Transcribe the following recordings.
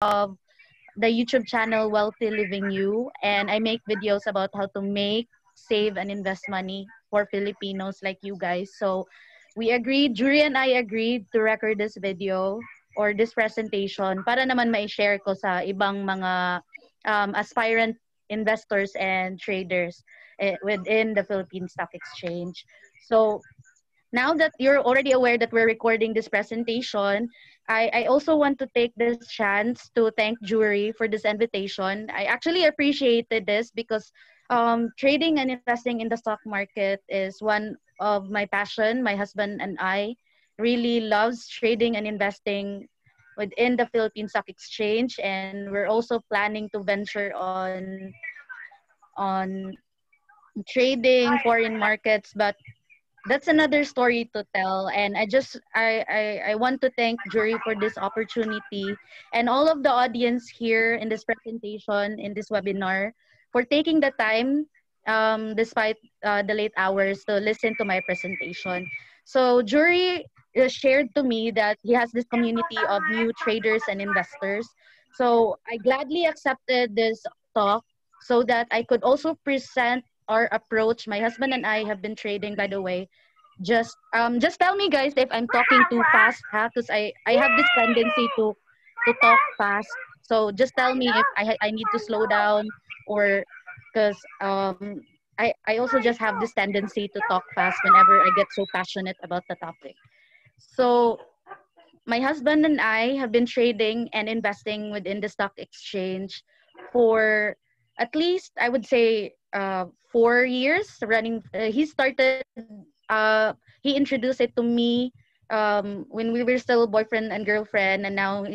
of the YouTube channel Wealthy Living You, and I make videos about how to make, save, and invest money for Filipinos like you guys. So we agreed, Jury and I agreed to record this video or this presentation para naman ma-share ko sa ibang mga aspirant investors and traders within the Philippine Stock Exchange. So now that you're already aware that we're recording this presentation, I also want to take this chance to thank Jury for this invitation. I actually appreciated this because trading and investing in the stock market is one of my passion. My husband and I really loves trading and investing within the Philippine Stock Exchange, and we're also planning to venture on trading foreign markets, but that's another story to tell. And I want to thank Jury for this opportunity and all of the audience here in this presentation, in this webinar, for taking the time despite the late hours to listen to my presentation. So Jury shared to me that he has this community of new traders and investors. So I gladly accepted this talk so that I could also present our approach. My husband and I have been trading, by the way. Just tell me, guys, if I'm talking too fast, because I have this tendency to talk fast. So just tell me if I need to slow down, or because I also just have this tendency to talk fast whenever I get so passionate about the topic. So my husband and I have been trading and investing within the stock exchange for at least, I would say, 4 years running. He introduced it to me when we were still boyfriend and girlfriend, and now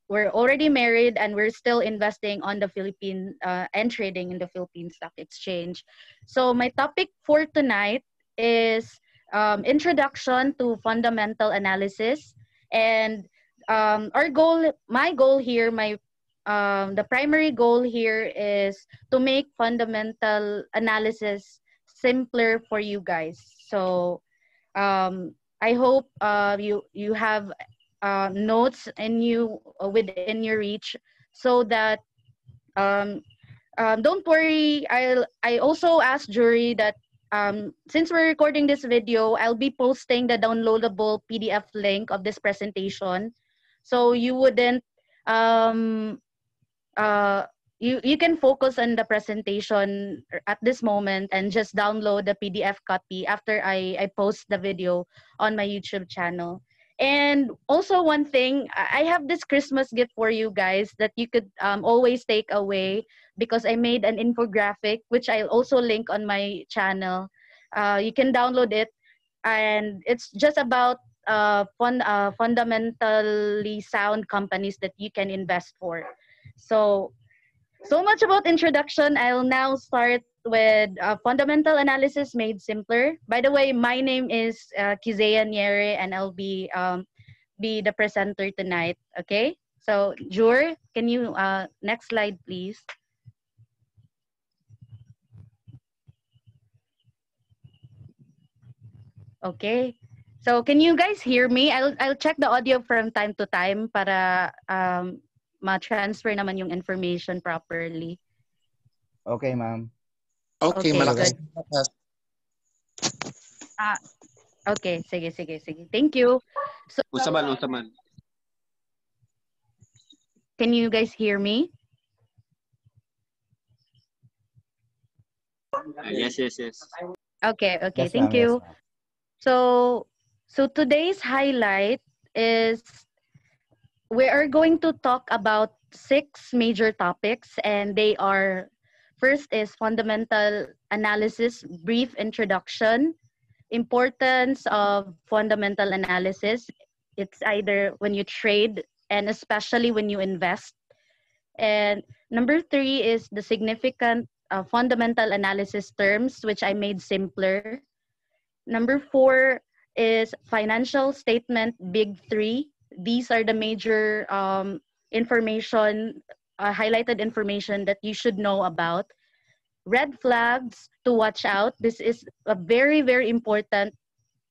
we're already married and we're still investing on the Philippine and trading in the Philippine Stock Exchange. So my topic for tonight is introduction to fundamental analysis, and my goal here, the primary goal here is to make fundamental analysis simpler for you guys. So I hope you have notes within your reach, so that don't worry. I also asked Jury that since we're recording this video, I'll be posting the downloadable PDF link of this presentation, so you wouldn't you can focus on the presentation at this moment and just download the PDF copy after I post the video on my YouTube channel. And also, one thing, I have this Christmas gift for you guys that you could always take away, because I made an infographic which I'll also link on my channel. You can download it, and it's just about fundamentally sound companies that you can invest for. So much about introduction. I'll now start with fundamental analysis made simpler. By the way, my name is Kizea Niere, and I'll be the presenter tonight. Okay. So Jur, can you next slide, please? Okay. So can you guys hear me? I'll check the audio from time to time para ma-transfer naman yung information properly. Okay, ma'am. Okay, malakas. Okay, sige. Thank you. So, Usaman. Can you guys hear me? Yes. Okay, Yes, thank ma'am. you. Yes, ma'am. So today's highlight is we are going to talk about 6 major topics, and they are: first is fundamental analysis, brief introduction, importance of fundamental analysis. It's either when you trade and especially when you invest. And number 3 is the significant fundamental analysis terms, which I made simpler. Number 4 is financial statement big 3. These are the major information, highlighted information that you should know about. Red flags to watch out. This is a very, very important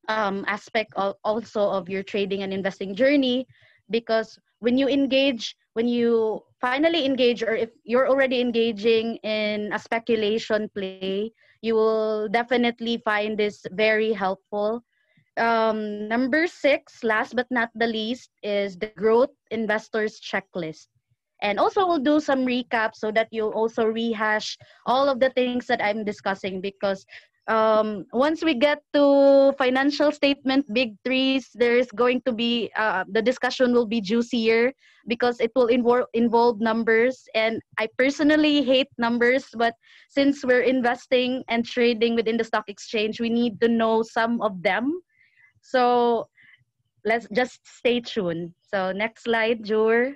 aspect also of your trading and investing journey, because when you finally engage, or if you're already engaging in a speculation play, you will definitely find this very helpful. Number 6, last but not the least, is the growth investors checklist. And also we'll do some recap so that you'll also rehash all of the things that I'm discussing, because once we get to financial statement big threes, there's going to be the discussion will be juicier because it will involve numbers, and I personally hate numbers, but since we're investing and trading within the stock exchange, we need to know some of them. So let's just stay tuned. So next slide, Jur.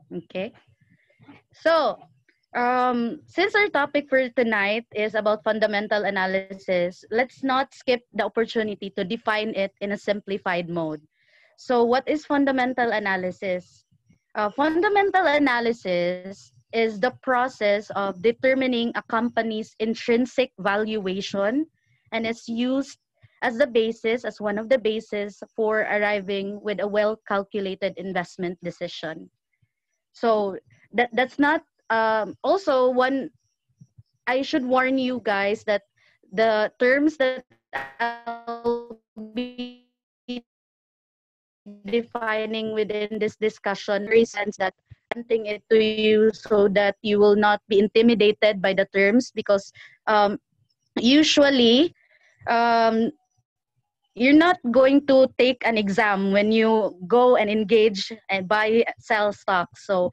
Okay. So since our topic for tonight is about fundamental analysis, let's not skip the opportunity to define it in a simplified mode. So what is fundamental analysis? Fundamental analysis is the process of determining a company's intrinsic valuation, and it's used as the basis, as one of the bases for arriving with a well-calculated investment decision. So that's not also one. I should warn you guys that the terms that I'll be defining within this discussion very sense that presenting it to you so that you will not be intimidated by the terms, because usually um, you're not going to take an exam when you go and engage and buy sell stocks. So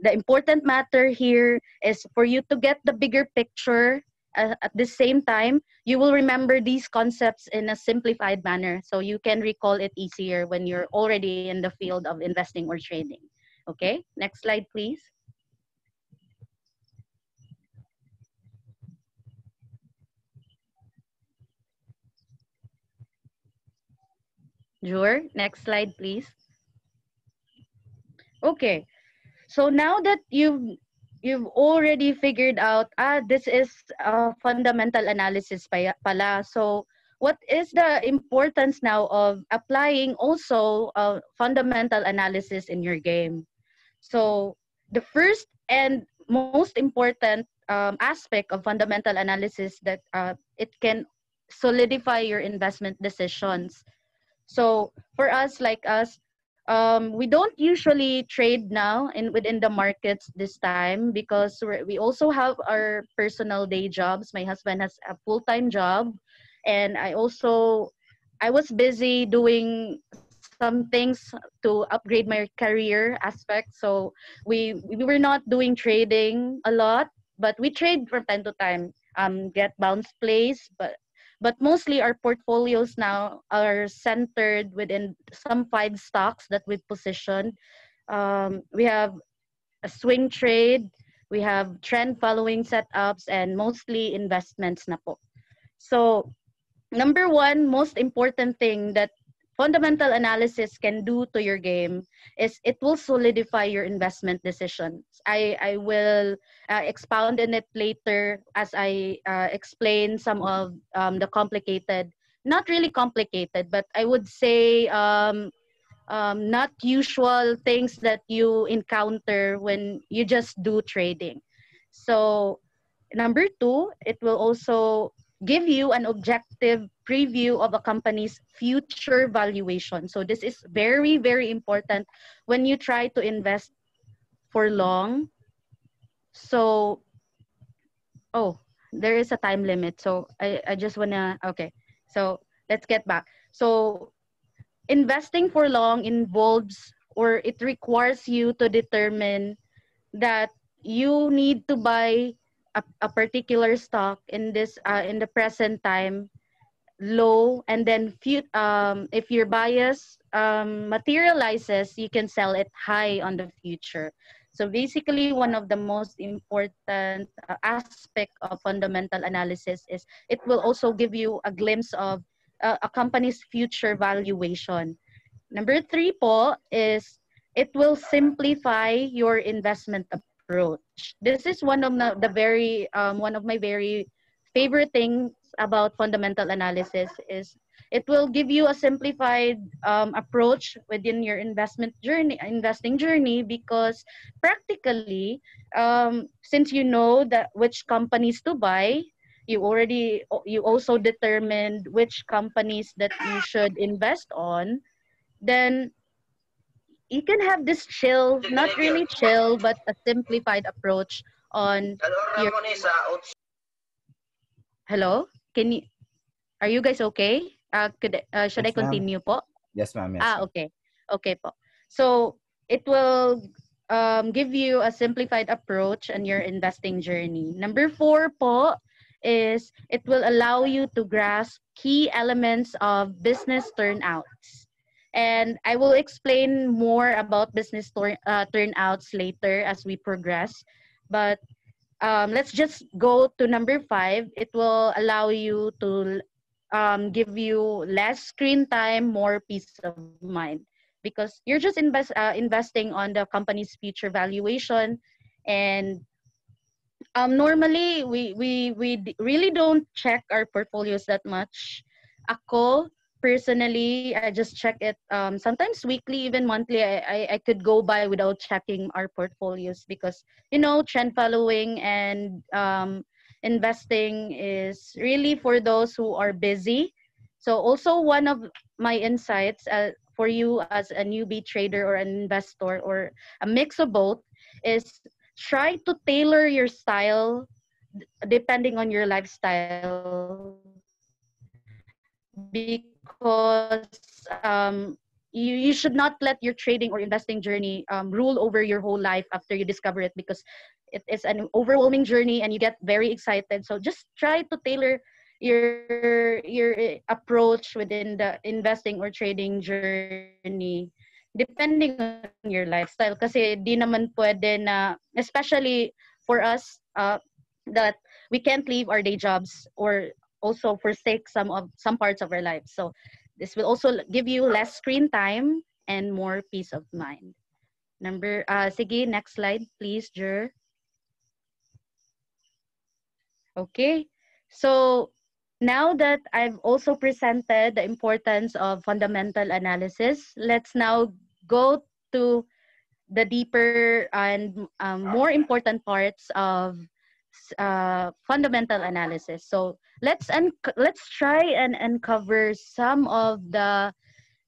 the important matter here is for you to get the bigger picture. At the same time, you will remember these concepts in a simplified manner, so you can recall it easier when you're already in the field of investing or trading. Okay, next slide, please. Jure, next slide, please. Okay, so now that you've already figured out, this is a fundamental analysis pala. So what is the importance now of applying also fundamental analysis in your game? So the first and most important aspect of fundamental analysis that it can solidify your investment decisions. So for us, like us, we don't usually trade now within the markets this time, because we also have our personal day jobs. My husband has a full-time job, and I was busy doing some things to upgrade my career aspect. So we were not doing trading a lot, but we trade from time to time. Get bounce plays, but mostly our portfolios now are centered within some 5 stocks that we've positioned. We have a swing trade, we have trend following setups, and mostly investments na po. So number one most important thing that fundamental analysis can do to your game is it will solidify your investment decisions. I will expound on it later as I explain some of the complicated, not really complicated, but I would say not usual things that you encounter when you just do trading. So number two, it will also give you an objective preview of a company's future valuation. So this is very, very important when you try to invest for long. So, oh, there is a time limit. So I just wanna, okay. So let's get back. So investing for long involves, or it requires you to determine that you need to buy a particular stock in the present time low, and then if your bias materializes, you can sell it high on the future. So basically, one of the most important aspect of fundamental analysis is it will also give you a glimpse of a company's future valuation. Number three po is it will simplify your investment approach. This is one of the very one of my very favorite things about fundamental analysis is it will give you a simplified approach within your investing journey, because practically, since you know that which companies to buy, you also determined which companies that you should invest on, then you can have this chill, not really chill, but a simplified approach on your. Hello? Can you Are you guys okay? Should I Yes, ma'am. continue po? Yes, ma'am. Yes, ma'am. Okay. Okay po. So, it will give you a simplified approach on your investing journey. Number 4 po is it will allow you to grasp key elements of business turnouts. And I will explain more about business turnouts later as we progress. But let's just go to number 5. It will allow you to give you less screen time, more peace of mind, because you're just investing on the company's future valuation. And normally we really don't check our portfolios that much. Ako personally, I just check it sometimes weekly, even monthly. I could go by without checking our portfolios, because trend following and investing is really for those who are busy. So also one of my insights for you as a newbie trader or an investor, or a mix of both, is try to tailor your style depending on your lifestyle, because you should not let your trading or investing journey rule over your whole life after you discover it, because it is an overwhelming journey and you get very excited. So just try to tailor your approach within the investing or trading journey depending on your lifestyle, kasi di naman pwede na, especially for us, that we can't leave our day jobs or also forsake some parts of our lives. So this will also give you less screen time and more peace of mind. Sige, next slide, please, Jer. Okay, so now that I've also presented the importance of fundamental analysis, let's now go to the deeper and more important parts of fundamental analysis. So let's try and uncover some of the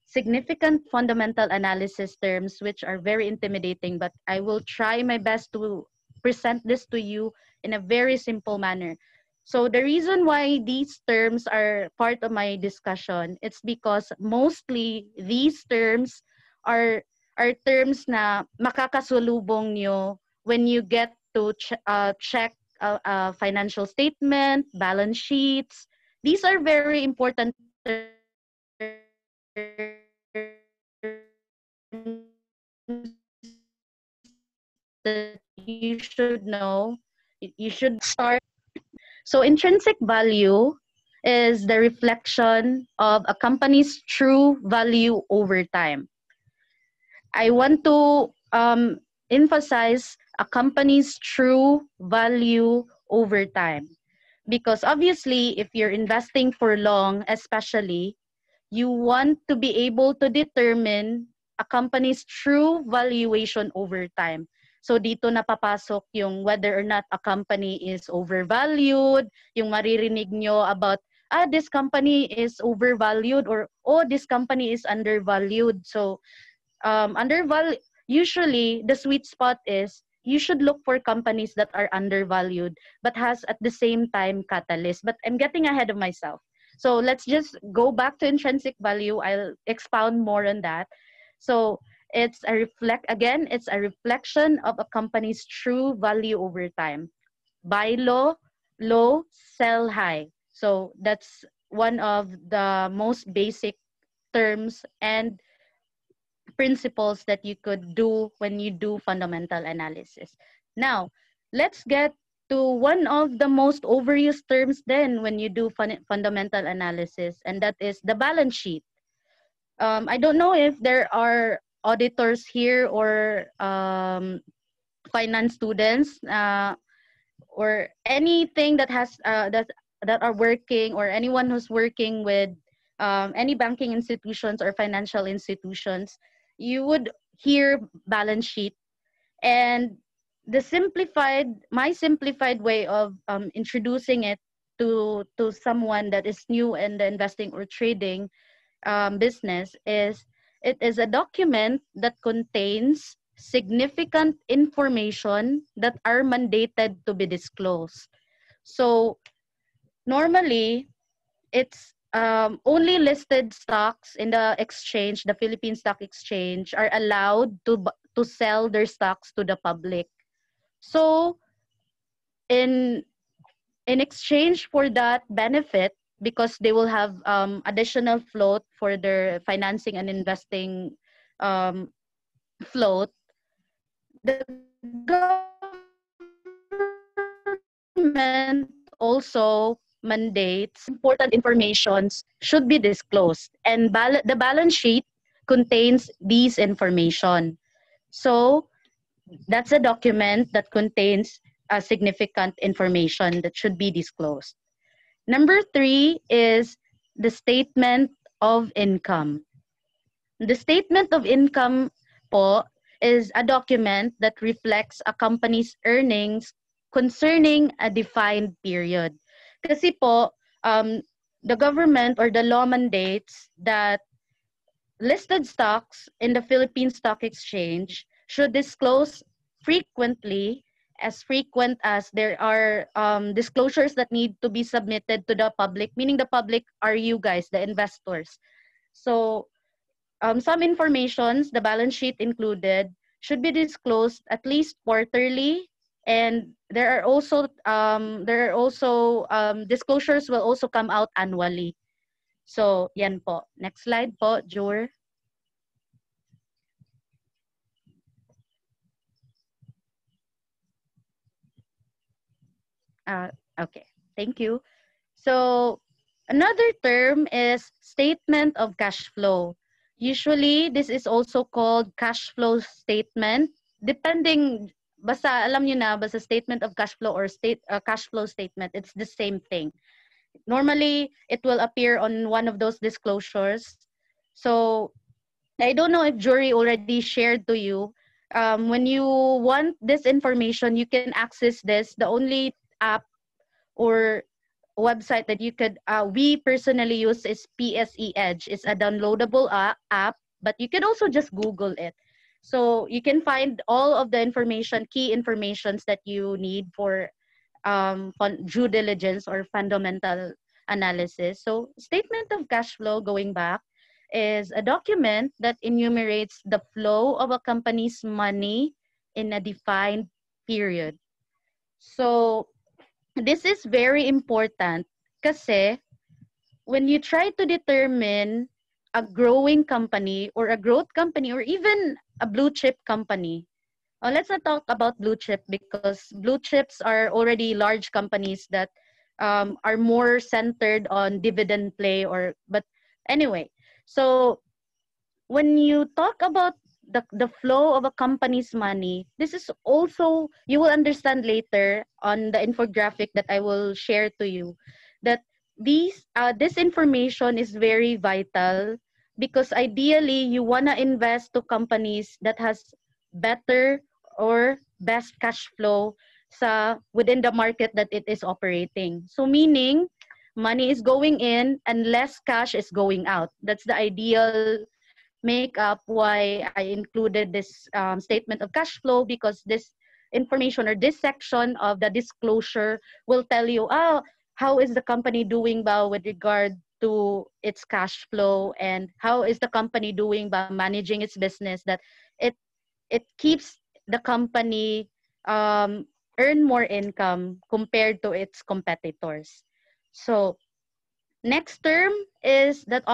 significant fundamental analysis terms, which are very intimidating, but I will try my best to present this to you in a very simple manner. So the reason why these terms are part of my discussion, it's because mostly these terms are terms na makakasulubong nyo when you get to check financial statement, balance sheets. These are very important that you should know. You should start. So intrinsic value is the reflection of a company's true value over time. I want to emphasize a company's true value over time, because obviously if you're investing for long, especially, you want to be able to determine a company's true valuation over time. So dito napapasok yung whether or not a company is overvalued, yung maririnig nyo about, this company is overvalued, or, this company is undervalued. So usually the sweet spot is you should look for companies that are undervalued but has at the same time catalyst. But I'm getting ahead of myself. So let's just go back to intrinsic value. I'll expound more on that. So it's a reflection of a company's true value over time. Buy low, sell high. So that's one of the most basic terms and principles that you could do when you do fundamental analysis. Now, let's get to one of the most overused terms then when you do fundamental analysis, and that is the balance sheet. I don't know if there are auditors here or finance students or anything that has that are working, or anyone who's working with any banking institutions or financial institutions, you would hear balance sheet. And my simplified way of introducing it to someone that is new in the investing or trading business is, it is a document that contains significant information that are mandated to be disclosed. So normally, it's only listed stocks in the exchange, the Philippine Stock Exchange, are allowed to sell their stocks to the public. So in exchange for that benefit, because they will have additional float for their financing and investing um, float, the government also mandates important informations should be disclosed, and the balance sheet contains these information. So that's a document that contains significant information that should be disclosed. Number 3 is the statement of income. The statement of income po is a document that reflects a company's earnings concerning a defined period. Kasi po, the government or the law mandates that listed stocks in the Philippine Stock Exchange should disclose frequently, as frequent as there are disclosures that need to be submitted to the public, meaning the public are you guys, the investors. So some informations, the balance sheet included, should be disclosed at least quarterly, and there are also disclosures will also come out annually. So yan po. Next slide po, Jur. Okay, thank you. So another term is statement of cash flow. Usually, this is also called cash flow statement. Depending, basta alam nyo na, basta statement of cash flow or cash flow statement, it's the same thing. Normally, it will appear on one of those disclosures. So I don't know if Jury already shared to you. When you want this information, you can access this. The only app or website that you could we personally use is PSE Edge. It's a downloadable app, but you can also just Google it. So you can find all of the information, key informations that you need for due diligence or fundamental analysis. So statement of cash flow, going back, is a document that enumerates the flow of a company's money in a defined period. So this is very important kasi when you try to determine a growing company or a growth company or even a blue chip company, let's not talk about blue chip because blue chips are already large companies that are more centered on dividend play but anyway, so when you talk about the flow of a company's money, this is also, you will understand later on the infographic that I will share to you, that this information is very vital because ideally you want to invest to companies that has better or best cash flow within the market that it is operating. So meaning money is going in and less cash is going out. That's the ideal makeup why I included this statement of cash flow, because this information or this section of the disclosure will tell you, how is the company doing ba with regard to its cash flow, and how is the company doing by managing its business, that it keeps the company earn more income compared to its competitors. So next term is that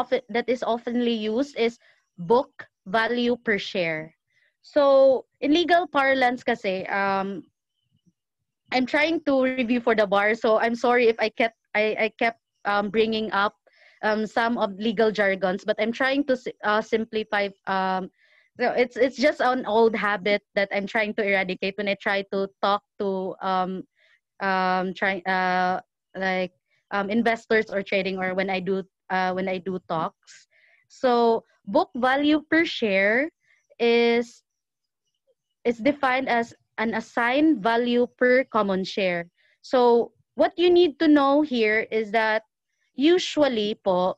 is oftenly used is book value per share. So in legal parlance kasi, I'm trying to review for the bar, so I'm sorry if I kept bringing up some of legal jargons, but I'm trying to simplify. So it's just an old habit that I'm trying to eradicate when I try to talk to investors or trading, or when I do talks. So book value per share is defined as an assigned value per common share. So what you need to know here is that usually po,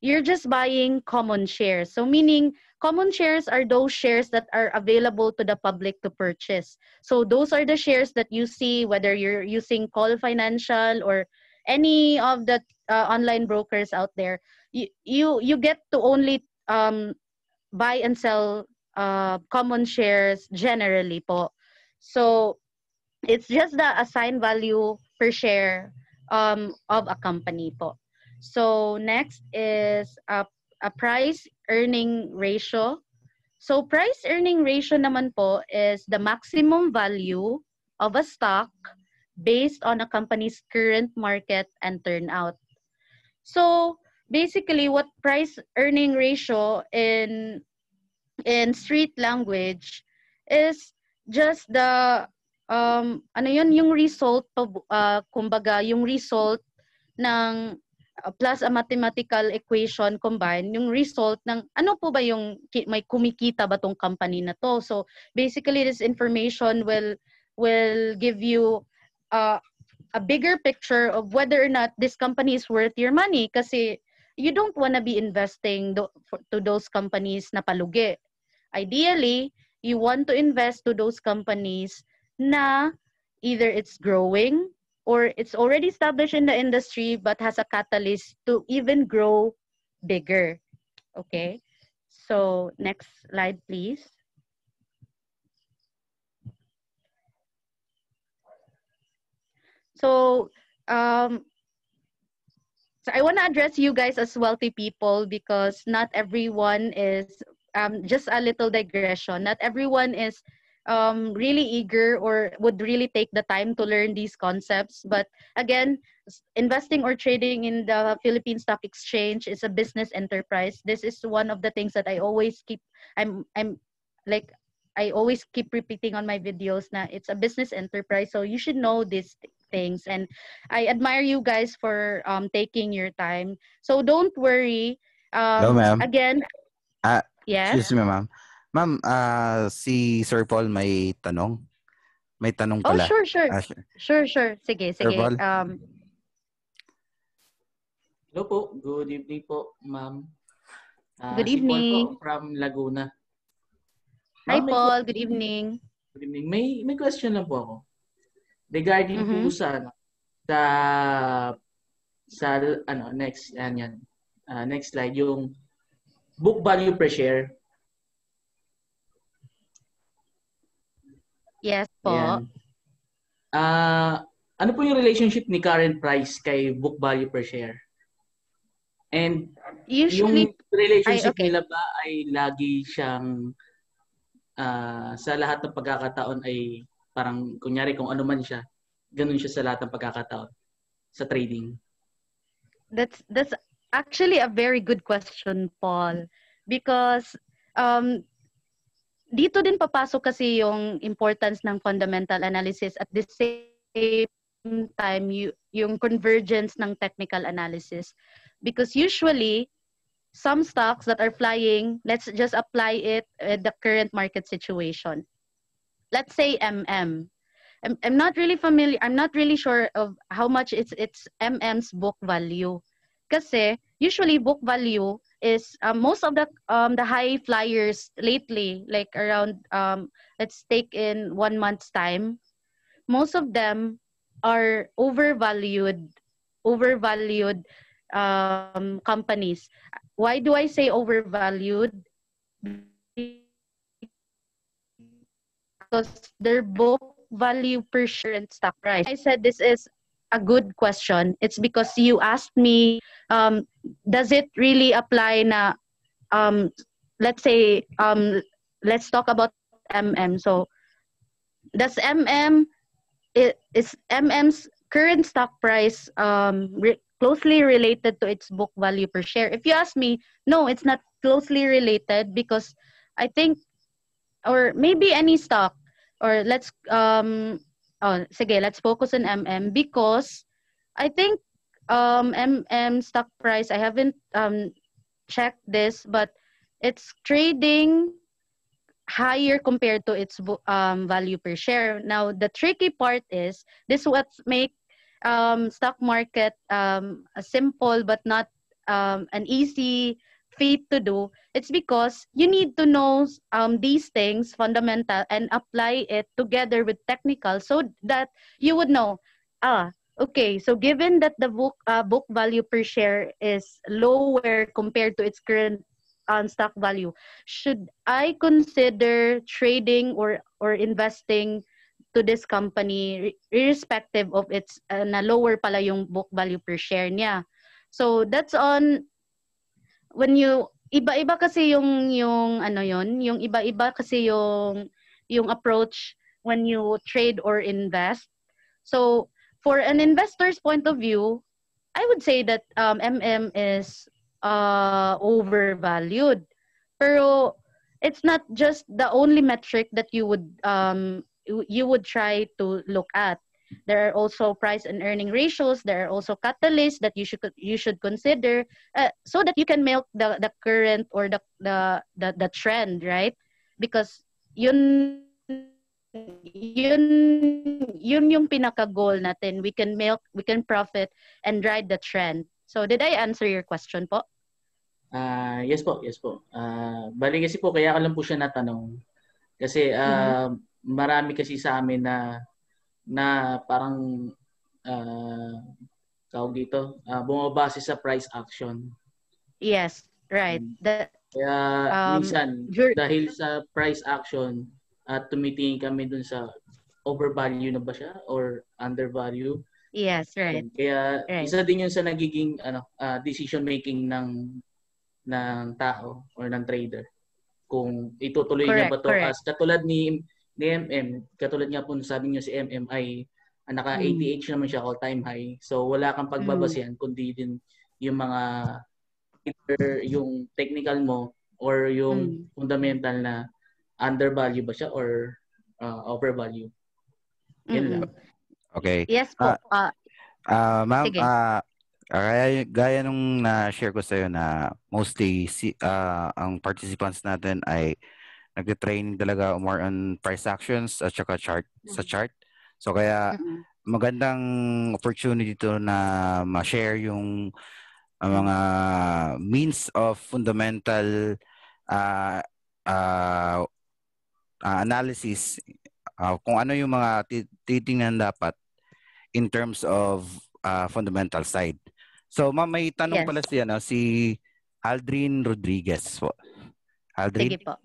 you're just buying common shares. So meaning common shares are those shares that are available to the public to purchase. So those are the shares that you see whether you're using Call Financial or any of the online brokers out there. You get to only buy and sell common shares generally po. So it's just the assigned value per share of a company po. So next is a price earning ratio. So price earning ratio naman po is the maximum value of a stock based on a company's current market and turnout. So basically what price earning ratio in street language is just the ano yun, yung result kumbaga yung result ng plus a mathematical equation combined, yung result ng ano po ba yung may kumikita ba tong company na to. So basically this information will give you a bigger picture of whether or not this company is worth your money, kasi you don't want to be investing to those companies na palugi. Ideally, you want to invest to those companies na either it's growing or it's already established in the industry but has a catalyst to even grow bigger. Okay? So, next slide, please. So I want to address you guys as wealthy people, because not everyone is, just a little digression, not everyone is really eager or would really take the time to learn these concepts. But again, investing or trading in the Philippine Stock Exchange is a business enterprise. This is one of the things that I always keep, I always keep repeating on my videos na it's a business enterprise. So you should know these things. And I admire you guys for taking your time. So don't worry. Hello, ma'am. Again, yes? Excuse me, ma'am. Ma'am, si Sir Paul may tanong. May tanong pala. Oh, sure. Sure. Sige. Sir Paul? Hello po. Good evening po, ma'am. Good Si Paul evening. po from Laguna. Hi, Paul. Good evening. Good evening. May question lang po ako. Regarding po sa next next slide, yung book value per share. Yes po. Ano po yung relationship ni current price kay book value per share? And usually, yung relationship nila ba ay lagi siyang sa lahat ng pagkakataon ay parang kunyari kung ano man siya, ganun siya sa lahat ng pagkakataon sa trading? That's actually a very good question, Paul, because dito din papasok kasi yung importance ng fundamental analysis, at the same time yung convergence ng technical analysis, because usually some stocks that are flying, let's just apply it at the current market situation. Let's say MM. I'm not really familiar. I'm not really sure of how much it's MM's book value. Kasi usually book value is most of the high flyers lately, like around let's take in 1 month's time, most of them are overvalued companies. Why do I say overvalued? Because their book value per share and stock price. I said this is a good question. It's because you asked me, does it really apply na, let's say, let's talk about MM. So, does is MM's current stock price closely related to its book value per share? If you ask me, no, it's not closely related, because I think, or maybe any stock, or let's focus on MM, because I think stock price, I haven't checked this, but it's trading higher compared to its value per share. Now, the tricky part is this what make stock market a simple but not an easy feat to do. It's because you need to know these things fundamental and apply it together with technical so that you would know, okay, so given that the book value per share is lower compared to its current stock value, should I consider trading or investing to this company irrespective of its na lower pala yung book value per share niya? So that's on when you iba-iba kasi yung ano yon, yung iba-iba kasi yung approach when you trade or invest. So for an investor's point of view, I would say that is overvalued. Pero it's not just the only metric that you would try to look at. There are also price and earning ratios. There are also catalysts that you should consider so that you can milk the current or the trend, right? Because yun yung pinaka goal natin. We can milk, we can profit and ride the trend. So did I answer your question po? Yes po. Bali kasi po kaya ko lang po siya natanong. Kasi marami kasi sa amin na parang tawag dito, bumabase sa price action. Yes, right. Kaya minsan dahil sa price action at tumitingin kami dun sa overvalue na ba siya or undervalue. Yes, right. Kaya isa din yun sa nagiging decision making ng tao or ng trader. Kung itutuloy niya ba to as katulad ni MM, katulad nga po sabi niyo si MM ay naka 80H naman siya all time high. So wala kang pagbabasihan kundi din yung mga either yung technical mo or yung fundamental na undervalue ba siya or overvalue. Yun lang. Okay. Yes po. Ma'am, gaya nung na-share ko sa'yo na mostly ang participants natin ay nag-training talaga more on price actions at saka sa chart. So kaya magandang opportunity to na ma-share yung mga means of fundamental analysis, kung ano yung mga titingnan dapat in terms of fundamental side. So ma'am, may tanong pala si Aldrin Rodriguez po. Aldrin? Sige po.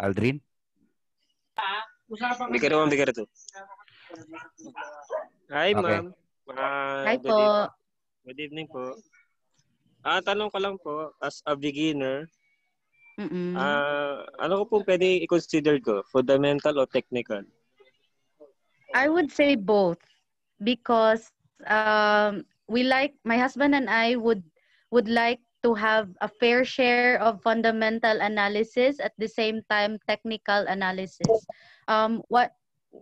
Aldrin? Dikarato. Hi, ma'am. Hi po. Good evening po. Tanong ko lang po, as a beginner, ano ko pong pwede i-consider ko? Fundamental o technical? I would say both because my husband and I would like to have a fair share of fundamental analysis at the same time technical analysis.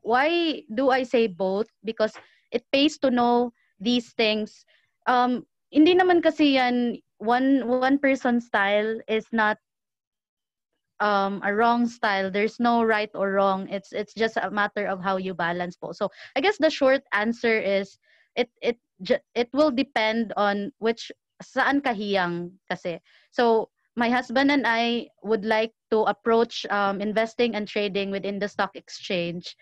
Why do I say both? Because it pays to know these things. Hindi naman kasi yan one person's style is not a wrong style. There's no right or wrong. It's just a matter of how you balance po. So I guess the short answer is it will depend on saan kahiyang kasi. So my husband and I would like to approach investing and trading within the stock exchange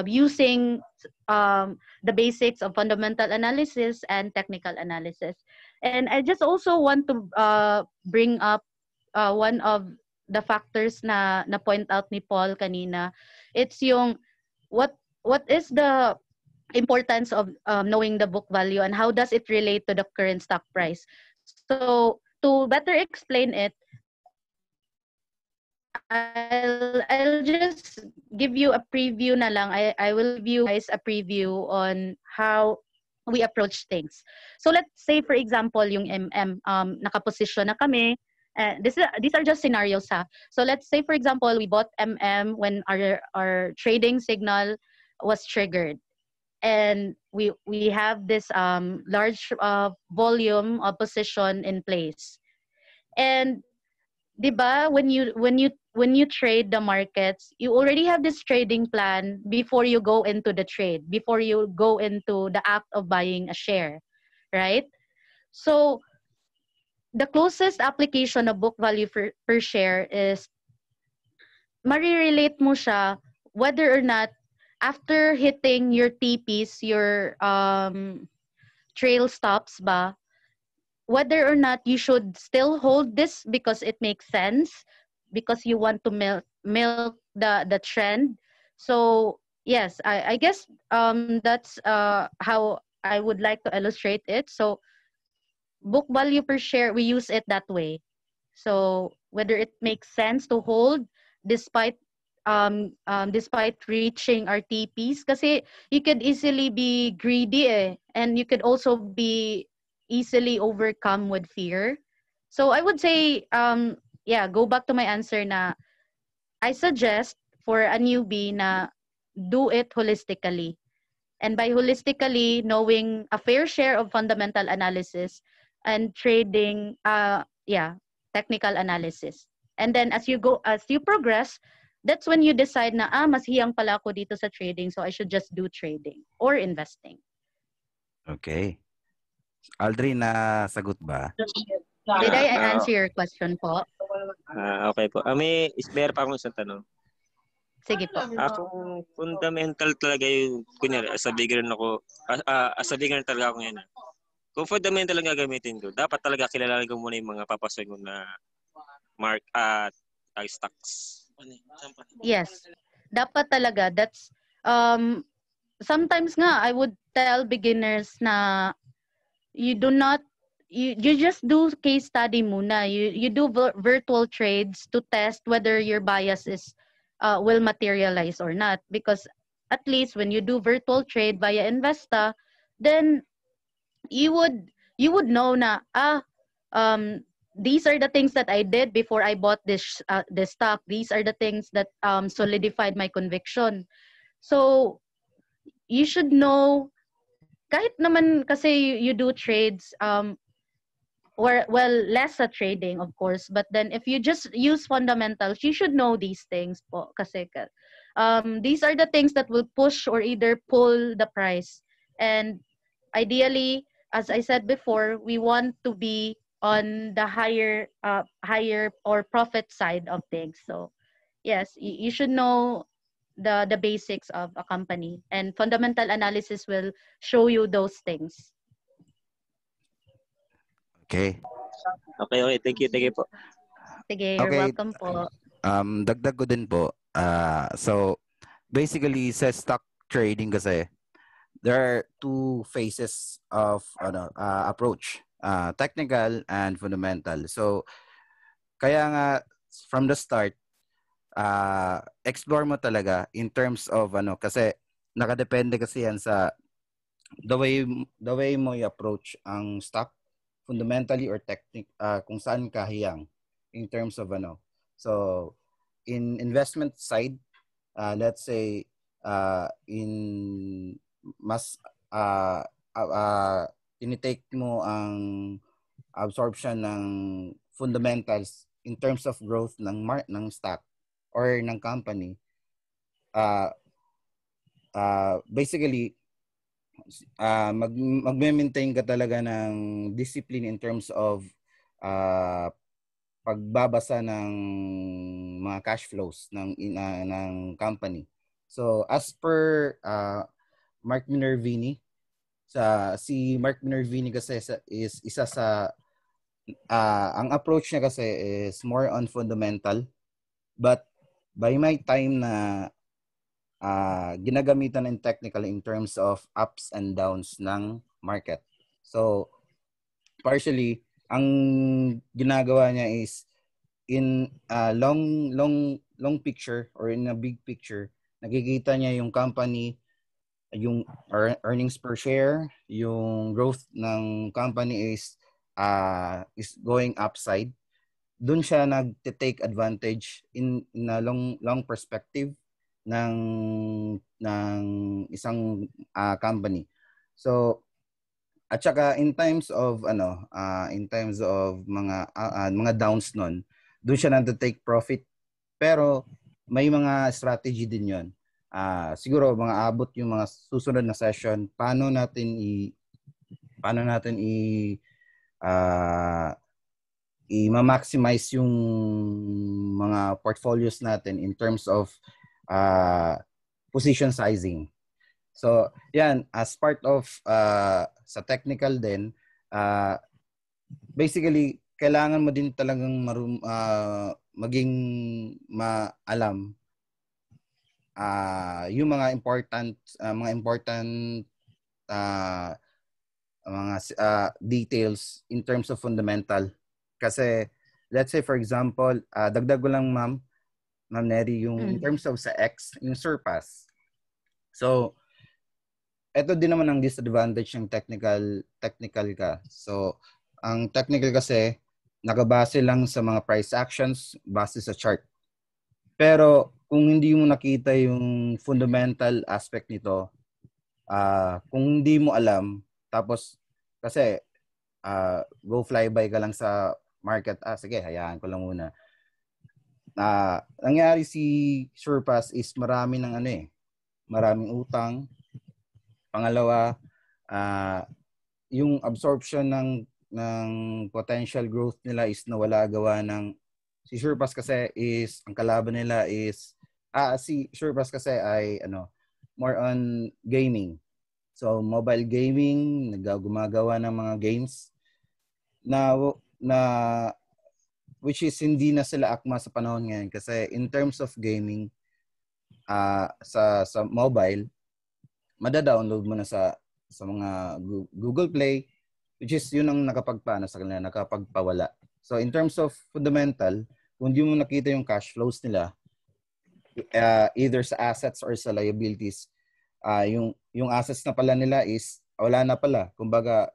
using the basics of fundamental analysis and technical analysis. And I just also want to bring up one of the factors na point out ni Paul kanina. It's yung what is the importance of knowing the book value and how does it relate to the current stock price. So to better explain it, I'll just give you a preview na lang. I will give you guys a preview on how we approach things. So let's say for example yung MM nakaposisyon na kami These are just scenarios, ha. So let's say, for example, we bought when our trading signal was triggered, and we have this large volume of position in place. And diba, when you trade the markets, you already have this trading plan before you go into the trade, before you go into the act of buying a share, right? So the closest application of book value per share is marirelate mo siya whether or not after hitting your TPs, your trail stops ba, whether or not you should still hold this because it makes sense, because you want to milk the trend. So yes, I guess that's how I would like to illustrate it. So book value per share, we use it that way. So whether it makes sense to hold despite despite reaching our TPs, kasi you could easily be greedy and you could also be easily overcome with fear. So I would say yeah, go back to my answer na I suggest for a newbie na do it holistically. And by holistically, knowing a fair share of fundamental analysis and trading, yeah, technical analysis. And then as you progress, that's when you decide na, mas hiyang pala ako dito sa trading, so I should just do trading or investing. Okay. Aldrin, nasagot ba? Did I answer your question po? Okay po. May isber pa akong isang tanong. Sige po. Ako, fundamental talaga yung, kunyari, as a beginner talaga ako ngayon. Kung fundamental lang gagamitin ko, dapat talaga kilalanin ko muna yung mga papasok ko na stocks. Yes. Dapat talaga. That's, sometimes nga, I would tell beginners na you just do case study muna. You do virtual trades to test whether your bias will materialize or not, because at least when you do virtual trade via Investa, then you would know na these are the things that I did before I bought this stock. These are the things that solidified my conviction. So you should know, kahit naman kasi you do trades or well, less at trading, of course, but then if you just use fundamentals, you should know these things po, kasi these are the things that will push or either pull the price. And ideally, as I said before, we want to be on the higher or profit side of things. So yes, you should know the basics of a company, and fundamental analysis will show you those things. Okay. Okay. Thank you po. Sige, you're welcome po. Dagdag ko din po. So, basically, sa stock trading kasi, there are two phases of approach. Technical and fundamental. So, kaya nga, from the start, explore mo talaga in terms of kasi nakadepende kasi yan sa the way mo i-approach ang stock, fundamentally or kung saan ka hiyang in terms of So in investment side, let's say in mas tinitake mo ang absorption ng fundamentals in terms of growth ng stock or ng company. Basically magme-maintain ka talaga ng discipline in terms of pagbabasa ng mga cash flows ng company. So as per Mark Minervini, si Mark Minervini kasi is isa sa ang approach niya kasi is more on fundamental, but by my time na ginagamitan ng technical in terms of ups and downs ng market. So partially ang ginagawa niya is in long picture or in a big picture, nakikita niya yung company, yung earnings per share, yung growth ng company is going upside. doon siya nag-take advantage in a long perspective ng isang company. So at saka in times of mga downs noon, doon siya nag-take profit. Pero may mga strategy din 'yon. Siguro mga abot yung mga susunod na session, paano natin i-maximize yung mga portfolios natin in terms of position sizing. So, yan, as part of sa technical din, basically, kailangan mo din talagang maging maalam yung mga important details in terms of fundamental. Kasi, let's say for example, dagdag ko lang Ma'am Neri, yung in terms of sa X, yung surpass. So, ito din naman ang disadvantage ng technical ka. So, ang technical kasi, nakabase lang sa mga price actions, base sa chart. Pero, kung hindi mo nakita yung fundamental aspect nito, kung hindi mo alam, tapos, kasi, go flyby ka lang sa market, sige, hayaan ko lang muna. Nangyari si Surpass is maraming utang. Pangalawa, yung absorption ng potential growth nila is nawala gawa ng si Surpass kasi is ang kalaban nila is si Surpass kasi ay more on gaming. So mobile gaming, gumagawa ng mga games na which is hindi na sila akma sa panahon ngayon kasi in terms of gaming sa mobile, mada-download mo na sa mga Google Play, which is yun ang nakapagpaano sa kanila, nakapagpawala. So in terms of fundamental, kung di mo nakita yung cash flows nila, either sa assets or sa liabilities, yung assets na pala nila is wala na pala. Kumbaga,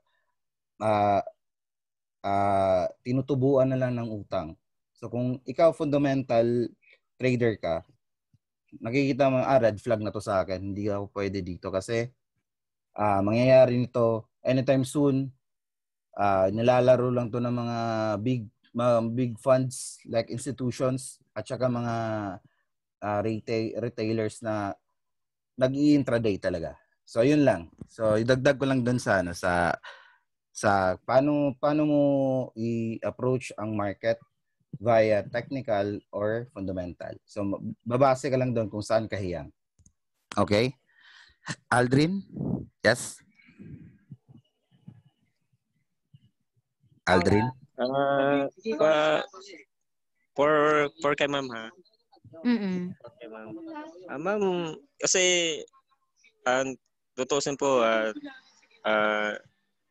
tinutubuan na lang ng utang. So kung ikaw fundamental trader ka, nakikita mo, red flag na to sa akin. Hindi ako pwede dito kasi mangyayari nito anytime soon. Nilalaro lang to ng mga big funds like institutions at saka mga retailers na nag-i-intraday talaga. So yun lang. So idagdag ko lang doon sa paano mo i-approach ang market via technical or fundamental. So, babase ka lang doon kung saan kahiyang. Okay? Aldrin? Yes? Aldrin? For kay ma'am ha? Okay, ma'am. Ma'am, kasi tutusin po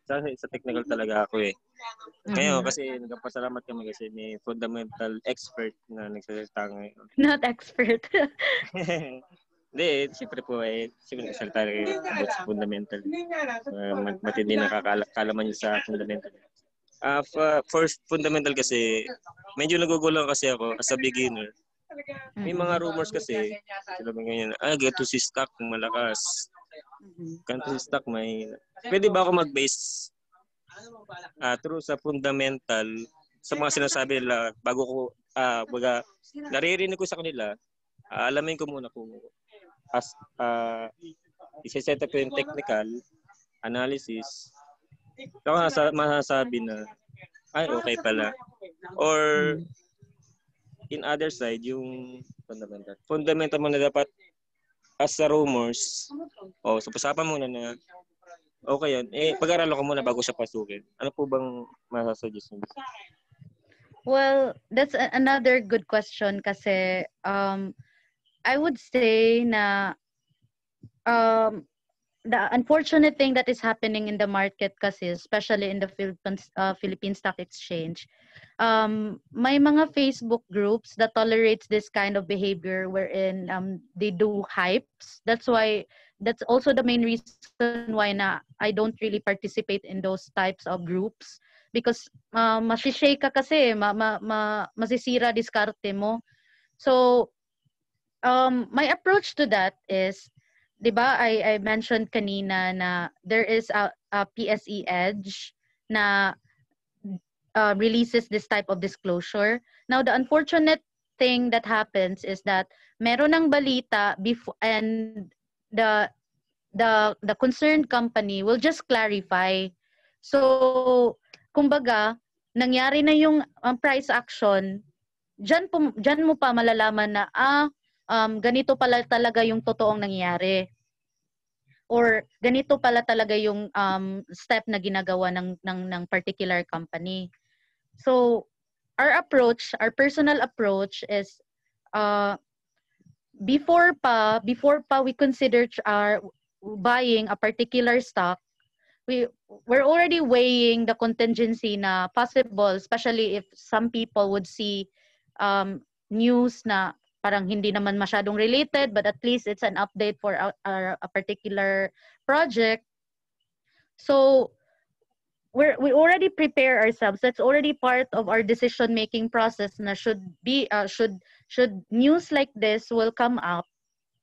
sa technical talaga ako eh. Ngayon kasi nagpasalamat kami kasi may fundamental expert na nagsasalita ngayon. Not expert. Hindi, siyempre po siyempre nagsasalita about sa fundamental. Matindi na kakalaman niyo sa fundamental. First fundamental kasi, medyo nagugulang kasi ako as a beginner. May mga rumors kasi, sila ba ganyan, gato si stock kung malakas. Ganto si stock pwede ba ako mag-base true sa fundamental sa mga sinasabi nila bago ko naririnig ko sa kanila, alamin ko muna kung isa-set up yung technical analysis saka masasabi na ay okay pala or in other side yung fundamental mo na dapat as sa rumors so pasapan muna na okay yan. Pag-aralan ko muna bago siya pasukin. Ano po bang masasuggest niyo? Well, that's another good question kasi I would say na the unfortunate thing that is happening in the market kasi, especially in the Philippine Stock Exchange, may mga Facebook groups that tolerates this kind of behavior wherein they do hypes. That's also the main reason why I don't really participate in those types of groups because masishake ka kasi, masisira diskarte mo. So my approach to that is, di ba, I mentioned kanina na there is a PSE Edge na releases this type of disclosure. Now, the unfortunate thing that happens is that meron ng balita before, and the concerned company will just clarify. So, kumbaga, nangyari na yung price action, dyan mo pa malalaman na ganito pala talaga yung totoong nangyari. Or ganito pala talaga yung step na ginagawa ng particular company. So, our personal approach is before pa we consider buying a particular stock, we're already weighing the contingency na possible, especially if some people would see news na parang hindi naman masyadong related, but at least it's an update for a particular project. So we already prepare ourselves. That's already part of our decision-making process na should news like this will come out,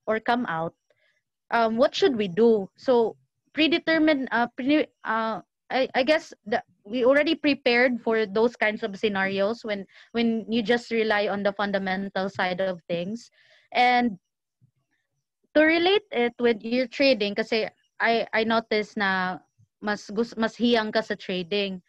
what should we do? So predetermined, I guess that we already prepared for those kinds of scenarios when you just rely on the fundamental side of things. And to relate it with your trading, kasi I noticed na mas hiyang ka sa trading.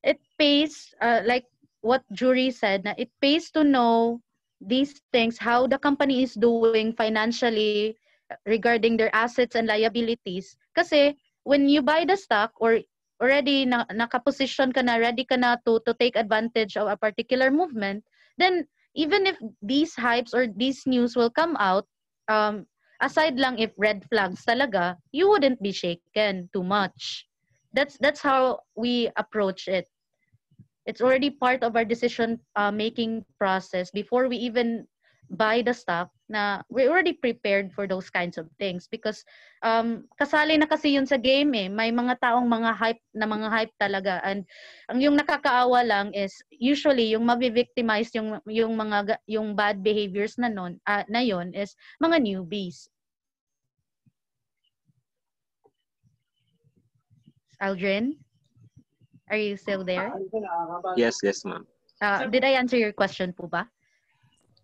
It pays, like what Jury said, na it pays to know these things, how the company is doing financially regarding their assets and liabilities. Kasi when you buy the stock or already nakaposition ka na, ready ka na to take advantage of a particular movement, then even if these hypes or these news will come out, aside lang if red flags talaga, you wouldn't be shaken too much. That's how we approach it. It's already part of our decision making process before we even buy the stock, na we're already prepared for those kinds of things because kasali na kasi yun sa game eh. May mga taong mga hype talaga, and yung nakakaawa lang is usually yung mabi-victimize yung bad behaviors na yun is mga newbies. Aldrin, are you still there? Yes, ma'am. Did I answer your question po ba?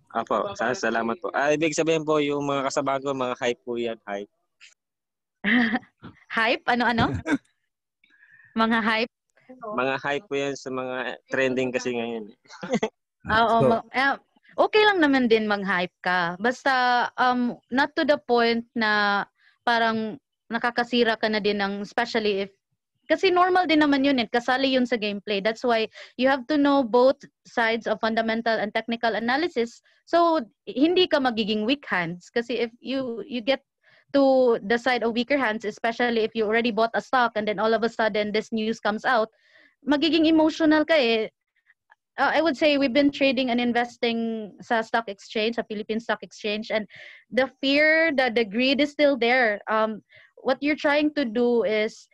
Apo, salamat po. Ibig sabihin po, yung mga kasabago, mga hype po yan, hype. Hype? Ano? Mga hype? Mga hype po yan sa mga trending kasi ngayon. Oo. Okay lang naman din mag-hype ka. Basta, not to the point na parang nakakasira ka na din ng, especially if kasi normal din naman yun eh. Kasali yun sa gameplay. That's why you have to know both sides of fundamental and technical analysis. So, hindi ka magiging weak hands. Kasi if you get to the side of weaker hands, especially if you already bought a stock and then all of a sudden this news comes out, magiging emotional ka eh. I would say we've been trading and investing sa stock exchange, sa Philippine Stock Exchange, and the fear, the greed is still there. What you're trying to do is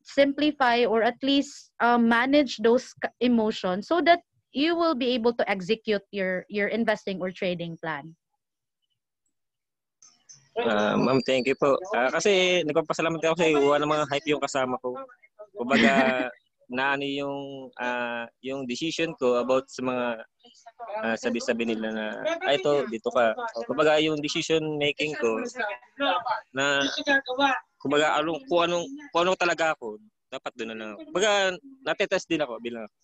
simplify or at least manage those emotions so that you will be able to execute your investing or trading plan. Ma'am, thank you po. Kasi nagpapasalamat ako sa iyo, ng mga hype yung kasama ko. Kumbaga, yung decision ko about sa mga sabi-sabi nila na ito, dito ka. Kumbaga, yung decision making ko na kumbaga, kung anong talaga ako, dapat doon na lang ako. Kumbaga, natetest din ako bilang ako.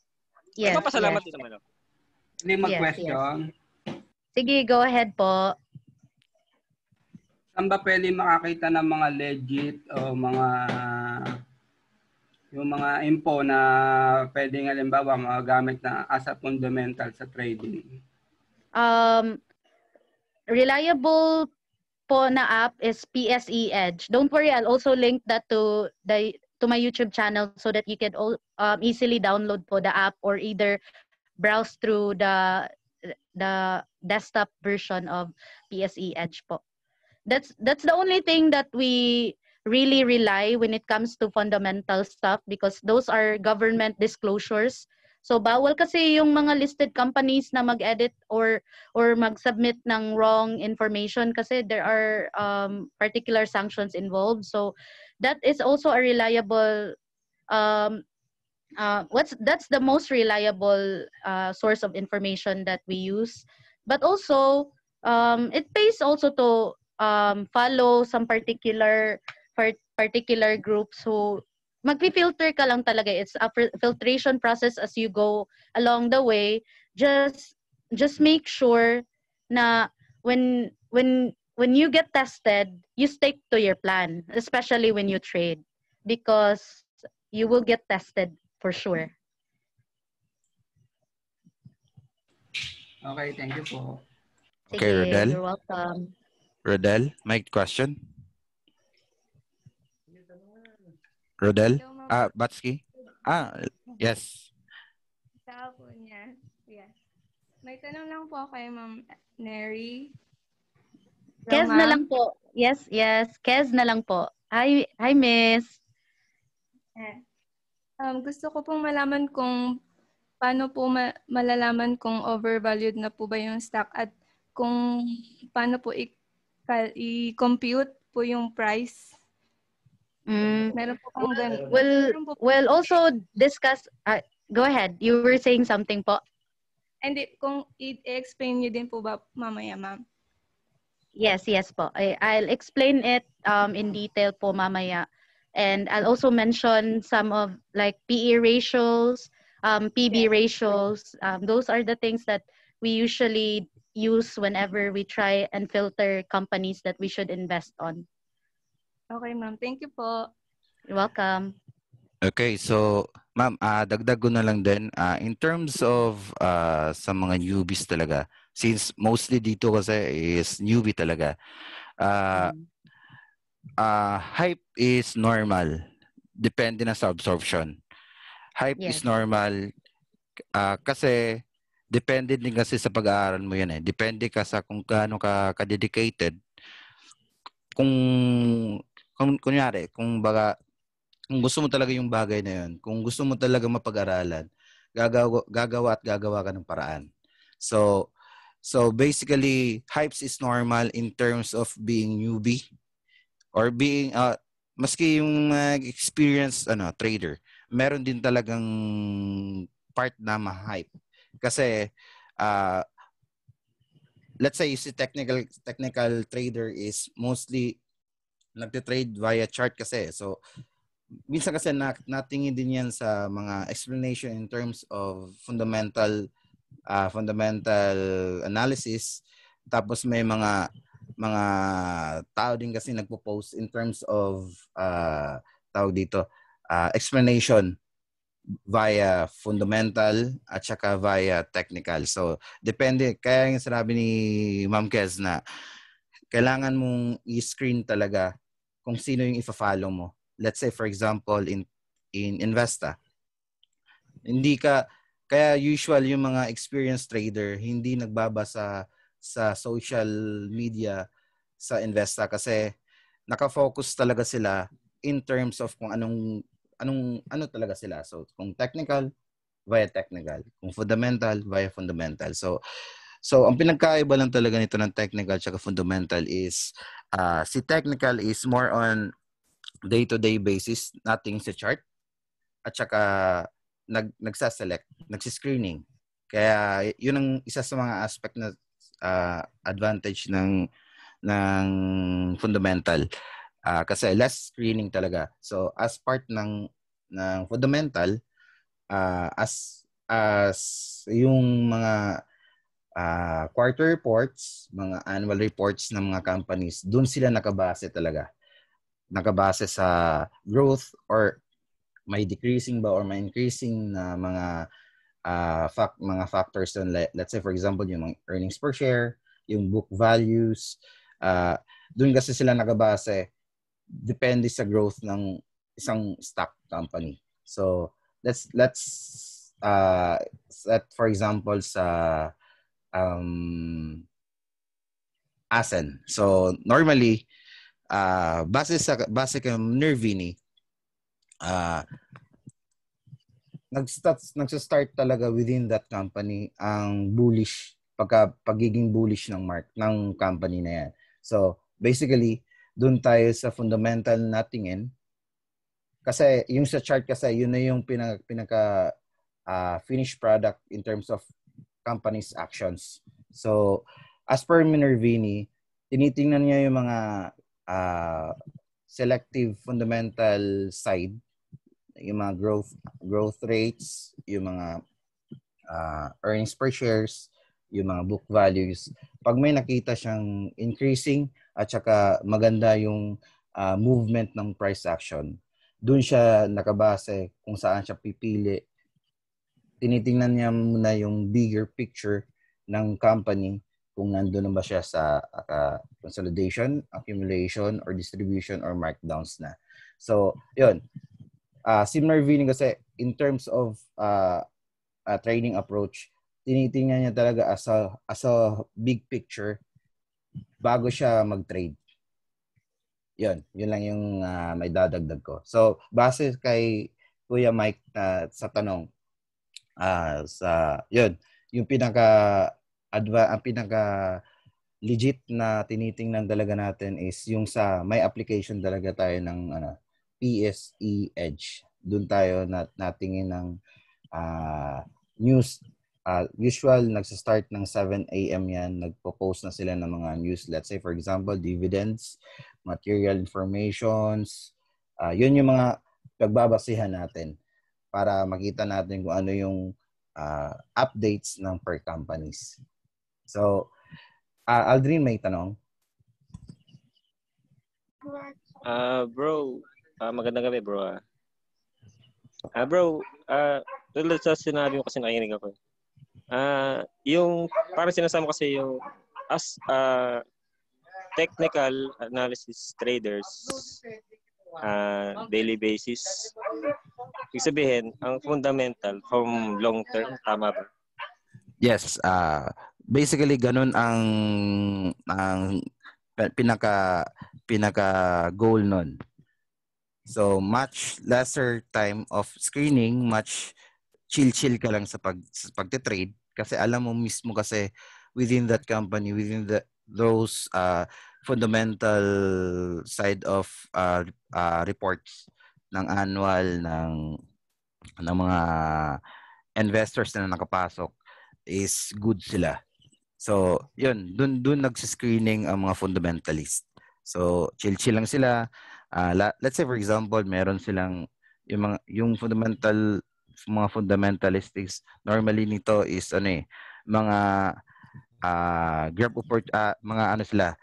Yes, papasalamat din naman ako. Hindi mag-question. Yes. Sige, go ahead po. Saan ba pwede makakita ng mga legit o yung mga info na pwedeng halimbawa magagamit na as a fundamental sa trading? Reliable po na app is PSE Edge. Don't worry, I'll also link that to my YouTube channel so that you can easily download po the app or either browse through the desktop version of PSE Edge po. That's the only thing that we really rely when it comes to fundamental stuff because those are government disclosures. So bawal kasi yung mga listed companies na mag-edit or mag-submit ng wrong information kasi there are particular sanctions involved. So that is also a reliable that's the most reliable source of information that we use. But also it pays also to follow some particular groups who magpi-filter ka lang talaga. It's a filtration process as you go along the way. Just make sure na when you get tested, you stick to your plan, especially when you trade, because you will get tested for sure. Okay, thank you po. Okay, Sige, Rodel. you're welcome. Rodel, may question? Rodel? Batsky? Yes. Sa po niya. Yes. May tanong lang po kay Ma'am Neri. Kez na lang po. Yes. Kez na lang po. Hi, Miss. Gusto ko pong malaman kung paano po malalaman kung overvalued na po ba yung stock at kung paano po i-compute po yung price. Meron po kung ganun. We'll also discuss. Go ahead. You were saying something po. And kung i-explain niyo din po ba mamaya, ma'am? Yes po. I'll explain it in detail po mamaya. And I'll also mention some of like PE ratios, PB ratios. Those are the things that we usually use whenever we try and filter companies that we should invest on. Okay, ma'am. Thank you po. You're welcome. Okay, so ma'am, dagdag ko na lang din in terms of sa mga newbies talaga, since mostly dito kasi is newbie talaga. Hype is normal. Depende na sa absorption. Hype is normal kasi depende din kasi sa pag-aaral mo yan eh. Depende ka sa kung gaano ka dedicated. Kung kunyari, kung gusto mo talaga yung bagay na yun, kung gusto mo talaga mapag-aralan, gagawa ka ng paraan. So basically, hypes is normal in terms of being newbie or being maski yung experienced trader. Meron din talagang part na ma-hype. Kasi let's say si technical trader is mostly nagte-trade via chart kasi. So minsan kasi natingin din yan sa mga explanation in terms of fundamental analysis. Tapos may mga tao din kasi nagpo-post in terms of explanation via fundamental at saka via technical. So depende, kaya yung sinabi ni Ma'am Kez na kailangan mong i-screen talaga kung sino yung ifa-follow mo. Let's say for example in Investa. Kaya usual yung mga experienced trader hindi nagbabasa sa social media sa Investa kasi naka-focus talaga sila in terms of kung ano talaga sila. So kung technical via technical, kung fundamental via fundamental. So ang pinagkaiba lang talaga nito ng technical at fundamental is si technical is more on day-to-day basis, nating sa chart at saka nagsaselect, nagsiscreening. Kaya yun ang isa sa mga aspect na advantage ng fundamental. Kasi less screening talaga. So as part ng fundamental, as yung mga quarter reports, mga annual reports ng mga companies, dun sila nakabase talaga. Nakabase sa growth or may decreasing ba or may increasing na mga factors dun. Let's say for example, yung mga earnings per share, yung book values, dun kasi sila nakabase depende sa growth ng isang stock company. So let's set for example sa ASEN. So normally base kay Nervini, nagsa-start talaga within that company ang pagiging bullish ng company na yan. So basically, doon tayo sa fundamental na tingin. Kasi yung sa chart kasi, yun na yung pinaka finished product in terms of company's actions. So as per Nervini, tinitingnan niya yung mga selective fundamental side, yung mga growth rates, yung mga earnings per shares, yung mga book values. Pag may nakita siyang increasing at saka maganda yung movement ng price action, doon siya nakabase kung saan siya pipili. Tinitingnan niya muna yung bigger picture ng company, kung nandun na ba siya sa consolidation, accumulation, or distribution, or markdowns na. So, yun. Si Nervini kasi, in terms of trading approach, tinitingnan niya talaga as a big picture bago siya mag-trade. Yun lang yung may dadagdag ko. So, base kay Kuya Mike sa tanong, yung ang pinaka legit na tinitingnan talaga natin is yung sa may application talaga tayo ng PSE Edge. Doon tayo natingin ng news. Usual, nagsa-start ng 7 a.m. yan. Nagpo-post na sila ng mga news. Let's say, for example, dividends, material informations. Yun yung mga pagbabasihan natin para makita natin kung ano yung updates ng per companies. So, Aldrin, may tanong? Bro, magandang gabi, bro. Bro, tulad sa sinabi mo kasi nakinig ako. Yung parang sinasama kasi yung as technical analysis traders daily basis. Ibig sabihin, ang fundamental from long term, tama ba? Yes, basically ganun ang pinaka goal nun. So much lesser time of screening, much chill ka lang sa pagte-trade kasi alam mo mismo kasi within that company, within those fundamental side of reports ng annual ng mga investors na nakapasok is good sila. So, yun, dun nagsi-screening ang mga fundamentalist. So, chill lang sila. Let's say for example, meron silang yung mga fundamentalists, normally nito is mga sila,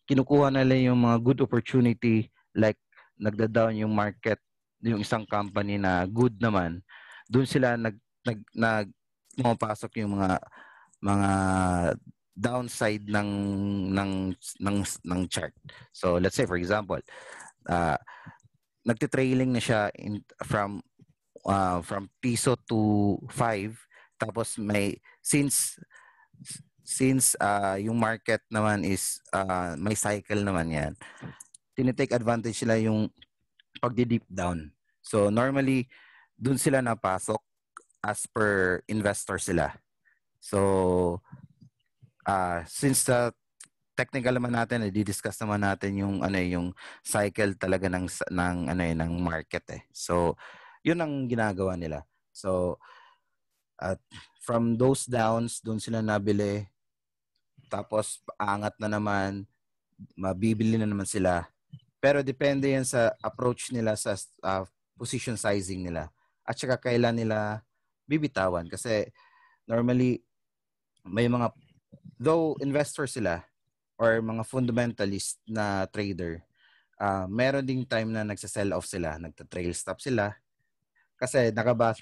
kinukuha nila yung mga good opportunity, like nagda-down yung market, yung isang company na good naman, doon sila pumapasok yung mga downside ng chart. So let's say for example, nagtitrailing na siya from piso to 5, tapos since yung market naman is may cycle naman yan, tinitake advantage sila yung pagdi-deep down. So normally dun sila napasok as per investor sila. So since technical naman natin, di-discuss naman natin yung yung cycle talaga ng market eh. So yun ang ginagawa nila. So from those downs, doon sila nabili. Tapos angat na naman, mabibili na naman sila. Pero depende yan sa approach nila sa position sizing nila. At saka kailan nila bibitawan. Kasi normally, may mga, though investor sila or mga fundamentalist na trader, meron ding time na nagsa-sell off sila, nagta-trail stop sila. Kasi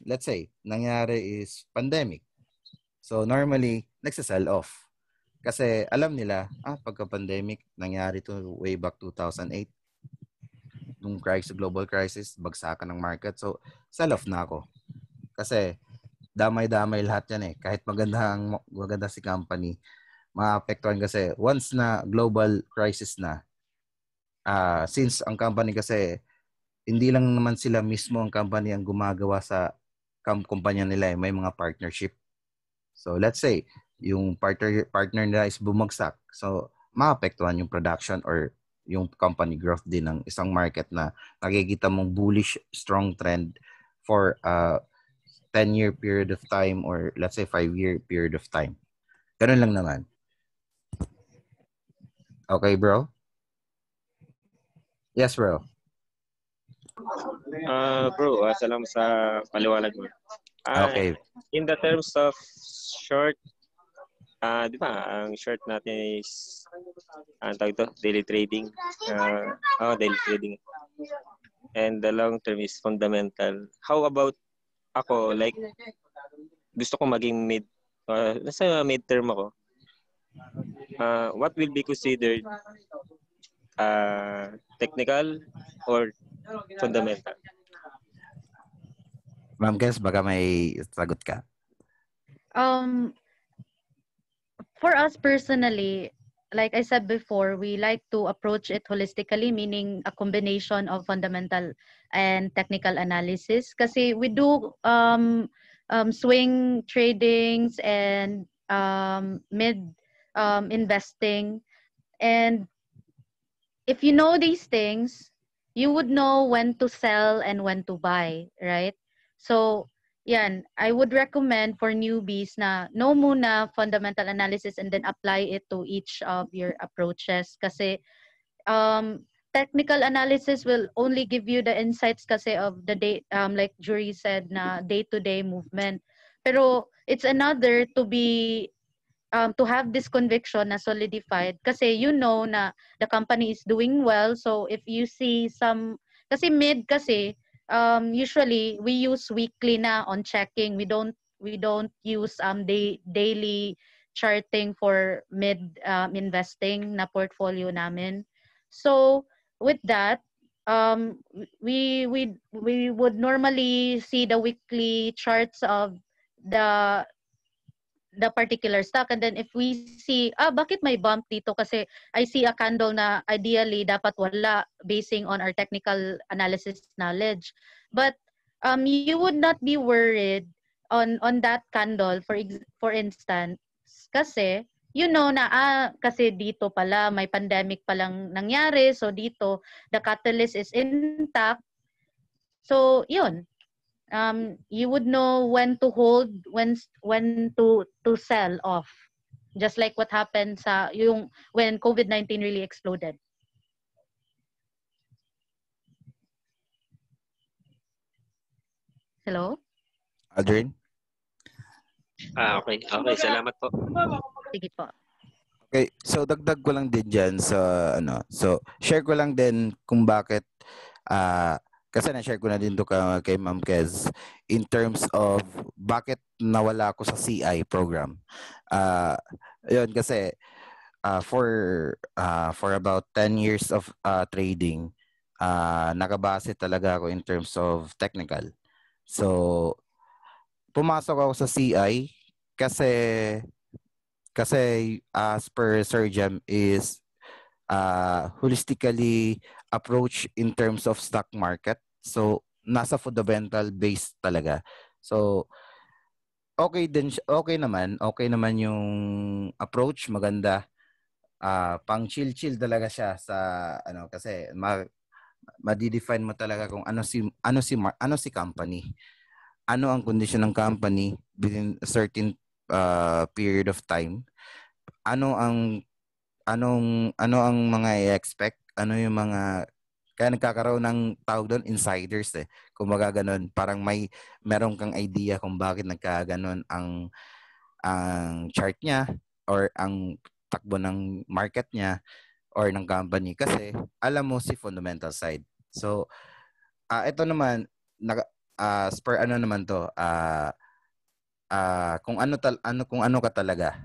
let's say, nangyari is pandemic. So normally, nagsa-sell off. Kasi alam nila, pagka-pandemic, nangyari to way back 2008. Nung global crisis, bagsakan ng market. So, sell off na ako. Kasi damay-damay lahat yan eh. Kahit maganda si company, maapektuhan kasi once na global crisis na, since ang company kasi, hindi lang naman sila mismo ang company ang gumagawa sa kumpanya nila, may mga partnership. So let's say, yung partner nila is bumagsak. So maapektuhan yung production or yung company growth din ng isang market na nakikita mong bullish, strong trend for a 10-year period of time or let's say 5-year period of time. Ganun lang naman. Okay, bro? Yes, bro. Bro, salamat sa paliwanag mo. Okay. In the terms of short, di ba, ang short natin is, tawag ito, daily trading. Daily trading. And the long term is fundamental. How about ako, like, gusto ko maging nasa mid-term ako. What will be considered technical or fundamental? Ma'am Kes, baka may sagot ka. For us personally, like I said before, we like to approach it holistically, meaning a combination of fundamental and technical analysis. Kasi we do swing tradings and mid investing. And if you know these things, you would know when to sell and when to buy, right? So, yan, I would recommend for newbies na know muna fundamental analysis and then apply it to each of your approaches. Kasi technical analysis will only give you the insights kasi of the day, like Jury said, na day-to-day movement. Pero it's another to have this conviction na solidified kasi you know na the company is doing well. So if you see kasi mid kasi usually we use weekly na on checking. We don't use daily charting for mid investing na portfolio namin. So with that, we would normally see the weekly charts of the particular stock, and then if we see bakit may bump dito, kasi I see a candle na ideally dapat wala basing on our technical analysis knowledge, but you would not be worried on that candle for instance kasi you know na kasi dito pala may pandemic palang nangyari, so dito the catalyst is intact, so yun. You would know when to hold, when to sell off, just like what happened when COVID-19 really exploded. Hello? Adrian? Okay. Salamat po. Sige po. Okay, so dagdag ko lang din dyan sa so share ko lang din kung bakit kasi na-share ko na din to kay Ma'am Kez in terms of bakit nawala ako sa CI program. Yun kasi for about 10 years of trading, nakabase talaga ako in terms of technical. So pumasok ako sa CI kasi as per Sir Jem is holistically approach in terms of stock market. So nasa fundamental base talaga. So okay naman yung approach, maganda. Pang chill talaga siya sa kasi ma-define mo talaga kung ano si company. Ano ang condition ng company within a certain period of time. Ano ang mga i-expect, ano yung mga kaya nagkakaroon ng tawag doon insiders kumbaga ganun, parang meron kang idea kung bakit nagkaganon ang chart niya or ang takbo ng market niya or ng company kasi alam mo si fundamental side. So ito naman spur naman to kung ano ka talaga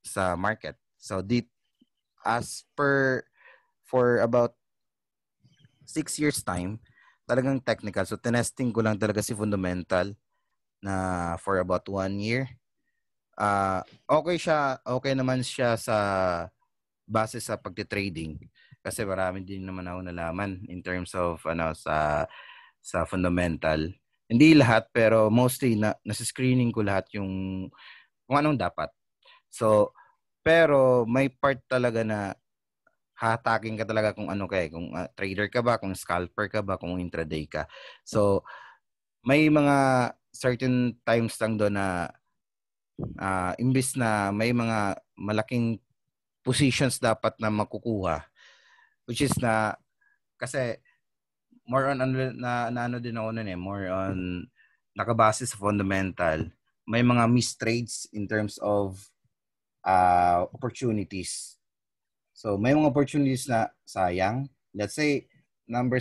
sa market. So as per for about 6 years time, talagang technical. So tinesting ko lang talaga si fundamental na for about 1 year. Okay naman siya sa base sa pagte-trading. kasi marami din naman ako nalaman in terms of sa fundamental. Hindi lahat pero mostly nasa-screening ko lahat yung kung anong dapat. So, pero may part talaga na hataking ka talaga kung ano ka kung trader ka ba, kung scalper ka ba, kung intraday ka. So, may mga certain times lang doon na imbis na may mga malaking positions dapat na makukuha, which is na kasi more on ano din ako nun more on nakabase sa fundamental. May mga missed trades in terms of opportunities. So may mga opportunities na sayang. Let's say number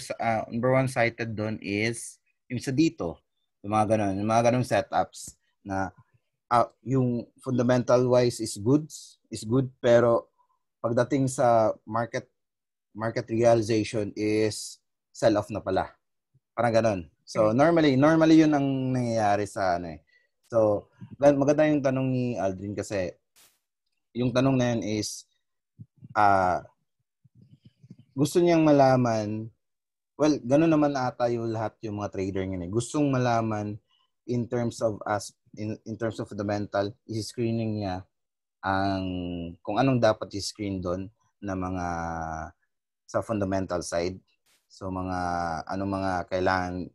one cited doon is yung sa dito, yung mga ganun setups na yung fundamental wise is good pero pagdating sa market realization is sell off na pala. Parang ganun. So normally yun ang nangyayari sa So maganda yung tanong ni Aldrin kasi yung tanong na yun is gusto niyang malaman, well, gano'n naman ata yung lahat yung mga trader ngayon. Gustong malaman in terms of fundamental, i-screening niya kung anong dapat i-screen doon na mga sa fundamental side. So anong mga kailangan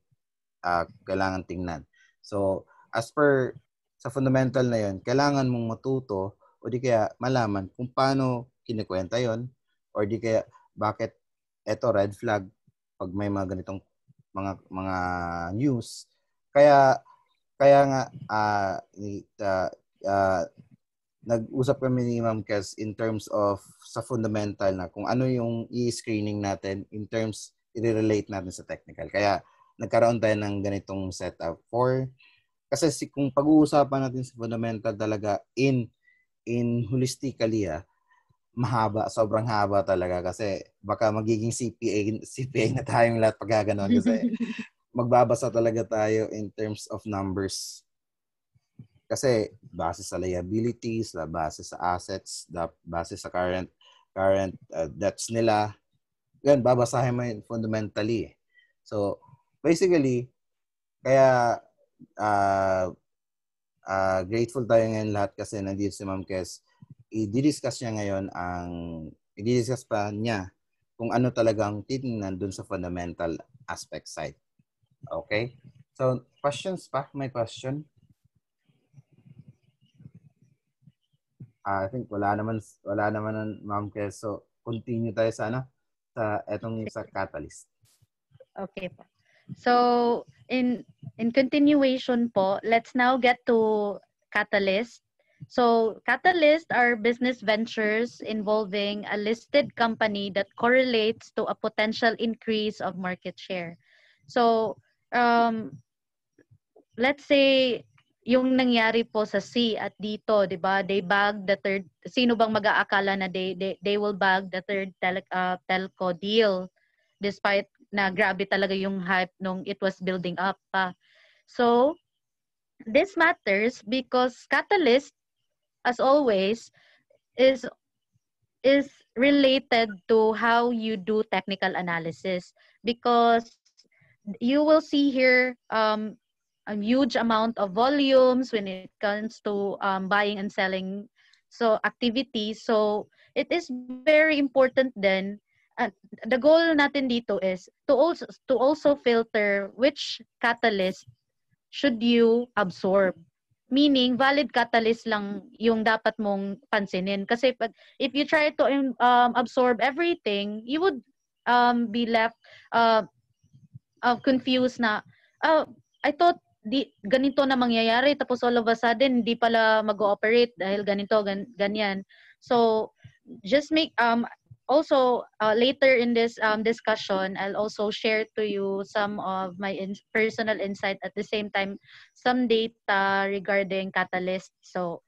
tingnan. So as per sa fundamental na yun, kailangan mong matuto o di kaya malaman kung paano kinikwenta yon or di kaya bakit eto red flag pag may mga ganitong mga news. Kaya nga nag-usap kami ni Ma'am Kes in terms of sa fundamental na kung ano yung i-screening natin in terms i-relate natin sa technical. Kaya nagkaroon tayo ng ganitong setup kasi kung pag-uusapan natin sa fundamental talaga in holistically mahaba, sobrang haba talaga kasi baka magiging CPA na tayong lahat pag gano'n kasi magbabasa talaga tayo in terms of numbers. Kasi base sa liabilities, base sa assets, base sa current debts nila, yan babasahin mo yun fundamentally. So basically kaya grateful tayo ngayon lahat kasi nandito si Ma'am Kes. I-discuss pa niya kung ano talagang titingnan dun sa fundamental aspect side. Okay? So, questions pa? May question? I think wala naman Ma'am Kes. So, continue tayo sa sa catalyst. Okay po. So, in continuation po, let's now get to catalyst. So, catalysts are business ventures involving a listed company that correlates to a potential increase of market share. So, let's say, yung nangyari po sa C at dito, di ba? They bag the third, sino bang mag-aakala na they will bag the third telco deal despite na grabe talaga yung hype nung it was building up pa. So, this matters because catalyst as always, is related to how you do technical analysis because you will see here a huge amount of volumes when it comes to buying and selling activities. So it is very important then. The goal natin dito is to also filter which catalyst should you absorb. Meaning, valid catalyst lang yung dapat mong pansinin. Kasi if you try to absorb everything, you would be left confused na, I thought ganito na mangyayari, tapos all of a sudden, hindi pala mag-ooperate dahil ganito, ganyan. So, just make, also, later in this discussion, I'll also share to you some of my personal insight at the same time, some data regarding catalyst. So,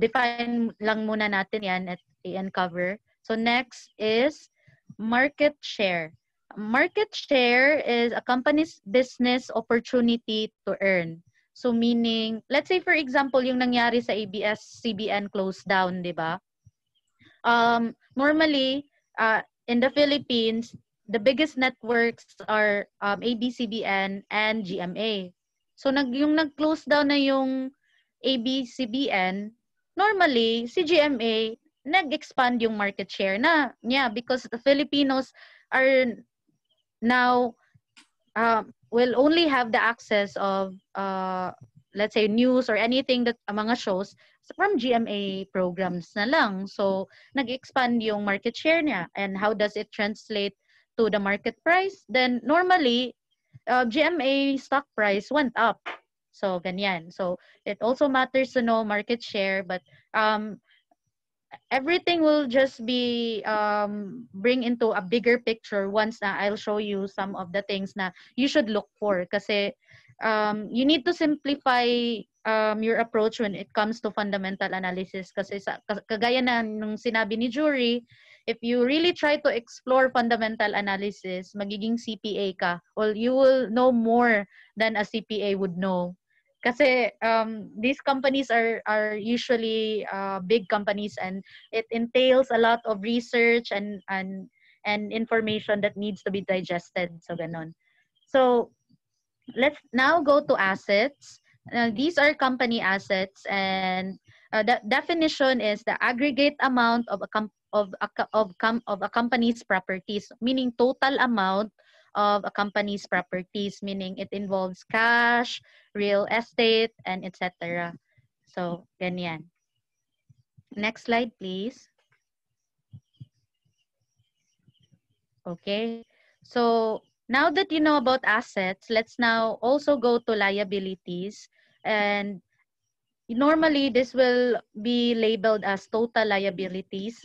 define lang muna natin yan at i-uncover. So, next is market share. Market share is a company's business opportunity to earn. So, meaning, let's say for example, yung nangyari sa ABS-CBN closed down, di ba? Normally, in the Philippines, the biggest networks are ABCBN and GMA. So yung nag-close down na yung ABCBN, normally si GMA nag-expand yung market share na niya because the Filipinos are now will only have the access of let's say news or anything that mga shows from GMA programs na lang. So nag-expand yung market share niya. And how does it translate to the market price? Then normally GMA stock price went up. So ganyan. So it also matters to know market share, but everything will just be bring into a bigger picture once na I'll show you some of the things na you should look for. Kasi you need to simplify your approach when it comes to fundamental analysis. Kasi kagaya na nung sinabi ni Jury, if you really try to explore fundamental analysis, magiging CPA ka. Well, you will know more than a CPA would know. Kasi these companies are usually big companies, and it entails a lot of research and information that needs to be digested. So ganon. So let's now go to assets. These are company assets, and the definition is the aggregate amount of a company's properties, meaning total amount of a company's properties, meaning it involves cash, real estate, and etc. So, ganyan. Next slide, please. Okay. So, now that you know about assets, let's now also go to liabilities. And normally, this will be labeled as total liabilities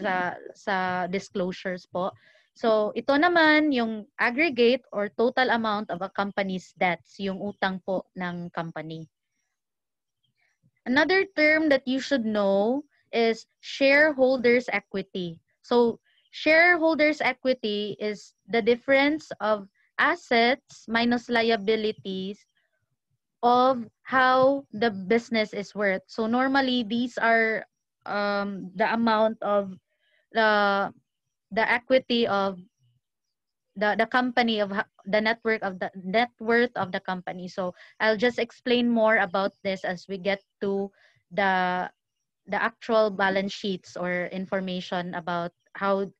sa disclosures po. So, ito naman yung aggregate or total amount of a company's debts, yung utang po ng company. Another term that you should know is shareholders' equity. So, shareholders' equity is the difference of assets minus liabilities of how the business is worth. So, normally, these are the amount of the equity of the company, of the net worth of the company. So I'll just explain more about this as we get to the actual balance sheets or information about how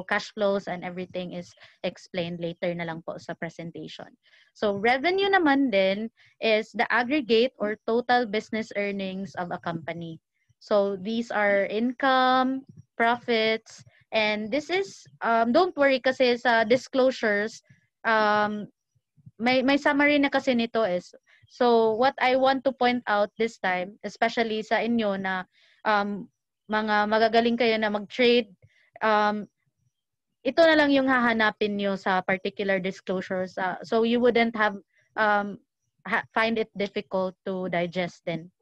cash flows and everything is explained later na lang po sa presentation. So revenue naman din is the aggregate or total business earnings of a company. So these are income, profits, and this is, don't worry kasi sa disclosures, may summary na kasi nito is, so what I want to point out this time, especially sa inyo na mga magagaling kayo na mag-trade, ito na lang yung hahanapin nyo sa particular disclosures. So you wouldn't have, find it difficult to digest then.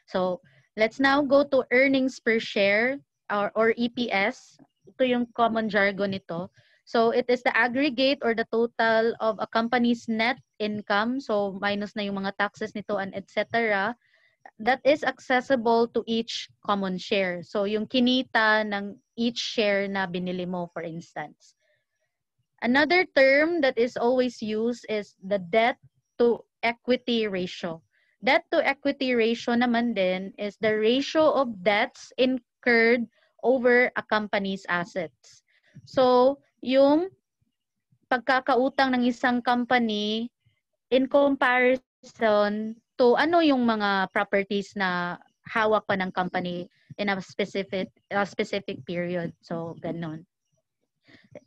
So let's now go to earnings per share. Or EPS, ito yung common jargon nito. So it is the aggregate or the total of a company's net income, so minus na yung mga taxes nito and etc. that is accessible to each common share. So yung kinita ng each share na binili mo, for instance. Another term that is always used is the debt to equity ratio. Debt to equity ratio naman din is the ratio of debts incurred over a company's assets. So, yung pagkakautang ng isang company in comparison to ano yung mga properties na hawak pa ng company in a specific period. So, ganon.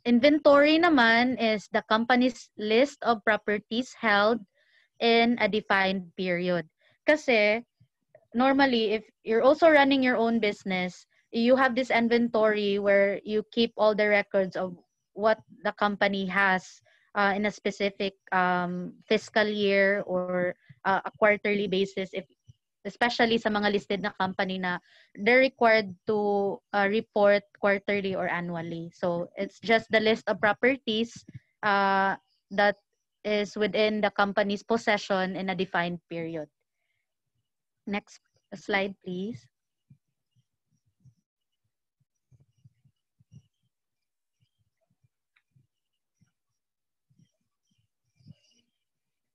Inventory naman is the company's list of properties held in a defined period. Kasi, normally, if you're also running your own business, you have this inventory where you keep all the records of what the company has in a specific fiscal year or a quarterly basis, especially sa mga listed na company na they're required to report quarterly or annually. So it's just the list of properties that is within the company's possession in a defined period. Next slide, please.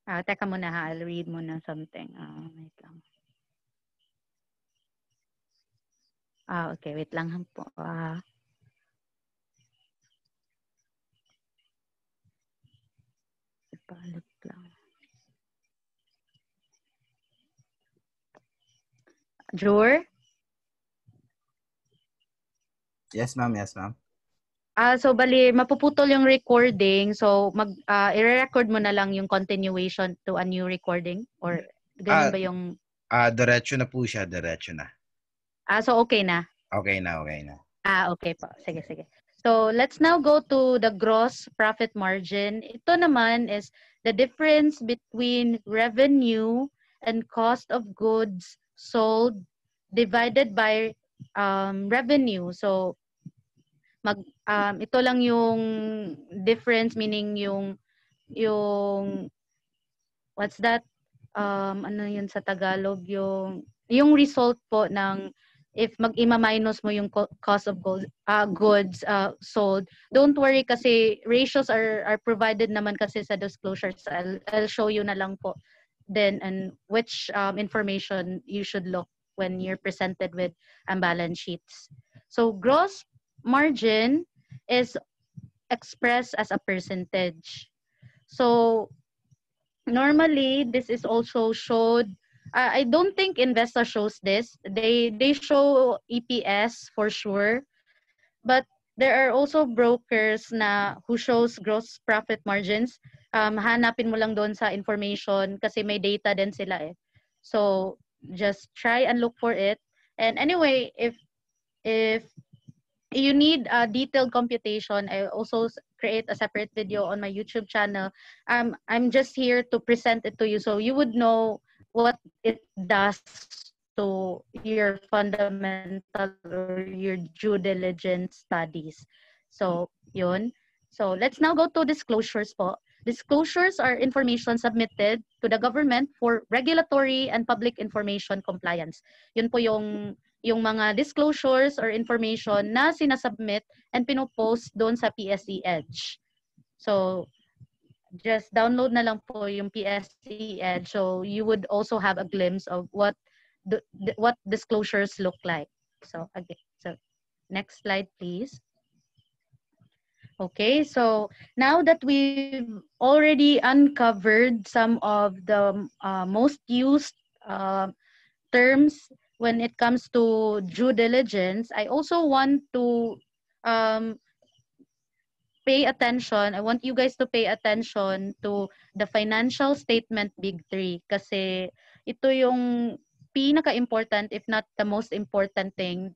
Teka muna ha, I'll read muna something. Wait lang. Okay, wait lang po. Ipalit lang. Jure? Yes, ma'am. Yes, ma'am. So bali mapuputol yung recording, so i-record mo na lang yung continuation to a new recording or ganun ba yung diretso na po siya, diretso na. So okay na. Okay na, okay na. Okay po. Sige, sige. So let's now go to the gross profit margin. Ito naman is the difference between revenue and cost of goods sold divided by revenue. So ito lang yung difference, meaning yung what's that, ano yun sa Tagalog, yung result po ng if mag-ima-minus mo yung cost of goods sold. Don't worry kasi ratios are provided naman kasi sa disclosures. I'll show you na lang po then and which information you should look when you're presented with balance sheets. So gross margin is expressed as a percentage. So normally this is also showed. I don't think Investa shows this. They show EPS for sure, but there are also brokers who shows gross profit margins. Hanapin mo lang doon sa information kasi may data din sila eh. So just try and look for it. And anyway, if you need a detailed computation, I also create a separate video on my YouTube channel. I'm just here to present it to you so you would know what it does to your fundamental or your due diligence studies. So, yun. So, let's now go to disclosures po. Disclosures are information submitted to the government for regulatory and public information compliance. Yun po yung mga disclosures or information na sinasubmit and pinopost doon sa PSE Edge. So, just download na lang po yung PSE Edge so you would also have a glimpse of what disclosures look like. So, again, so next slide, please. Okay, so now that we've already uncovered some of the most used terms when it comes to due diligence, I also want to pay attention. I want you guys to pay attention to the financial statement big three kasi ito yung pinaka-important, if not the most important thing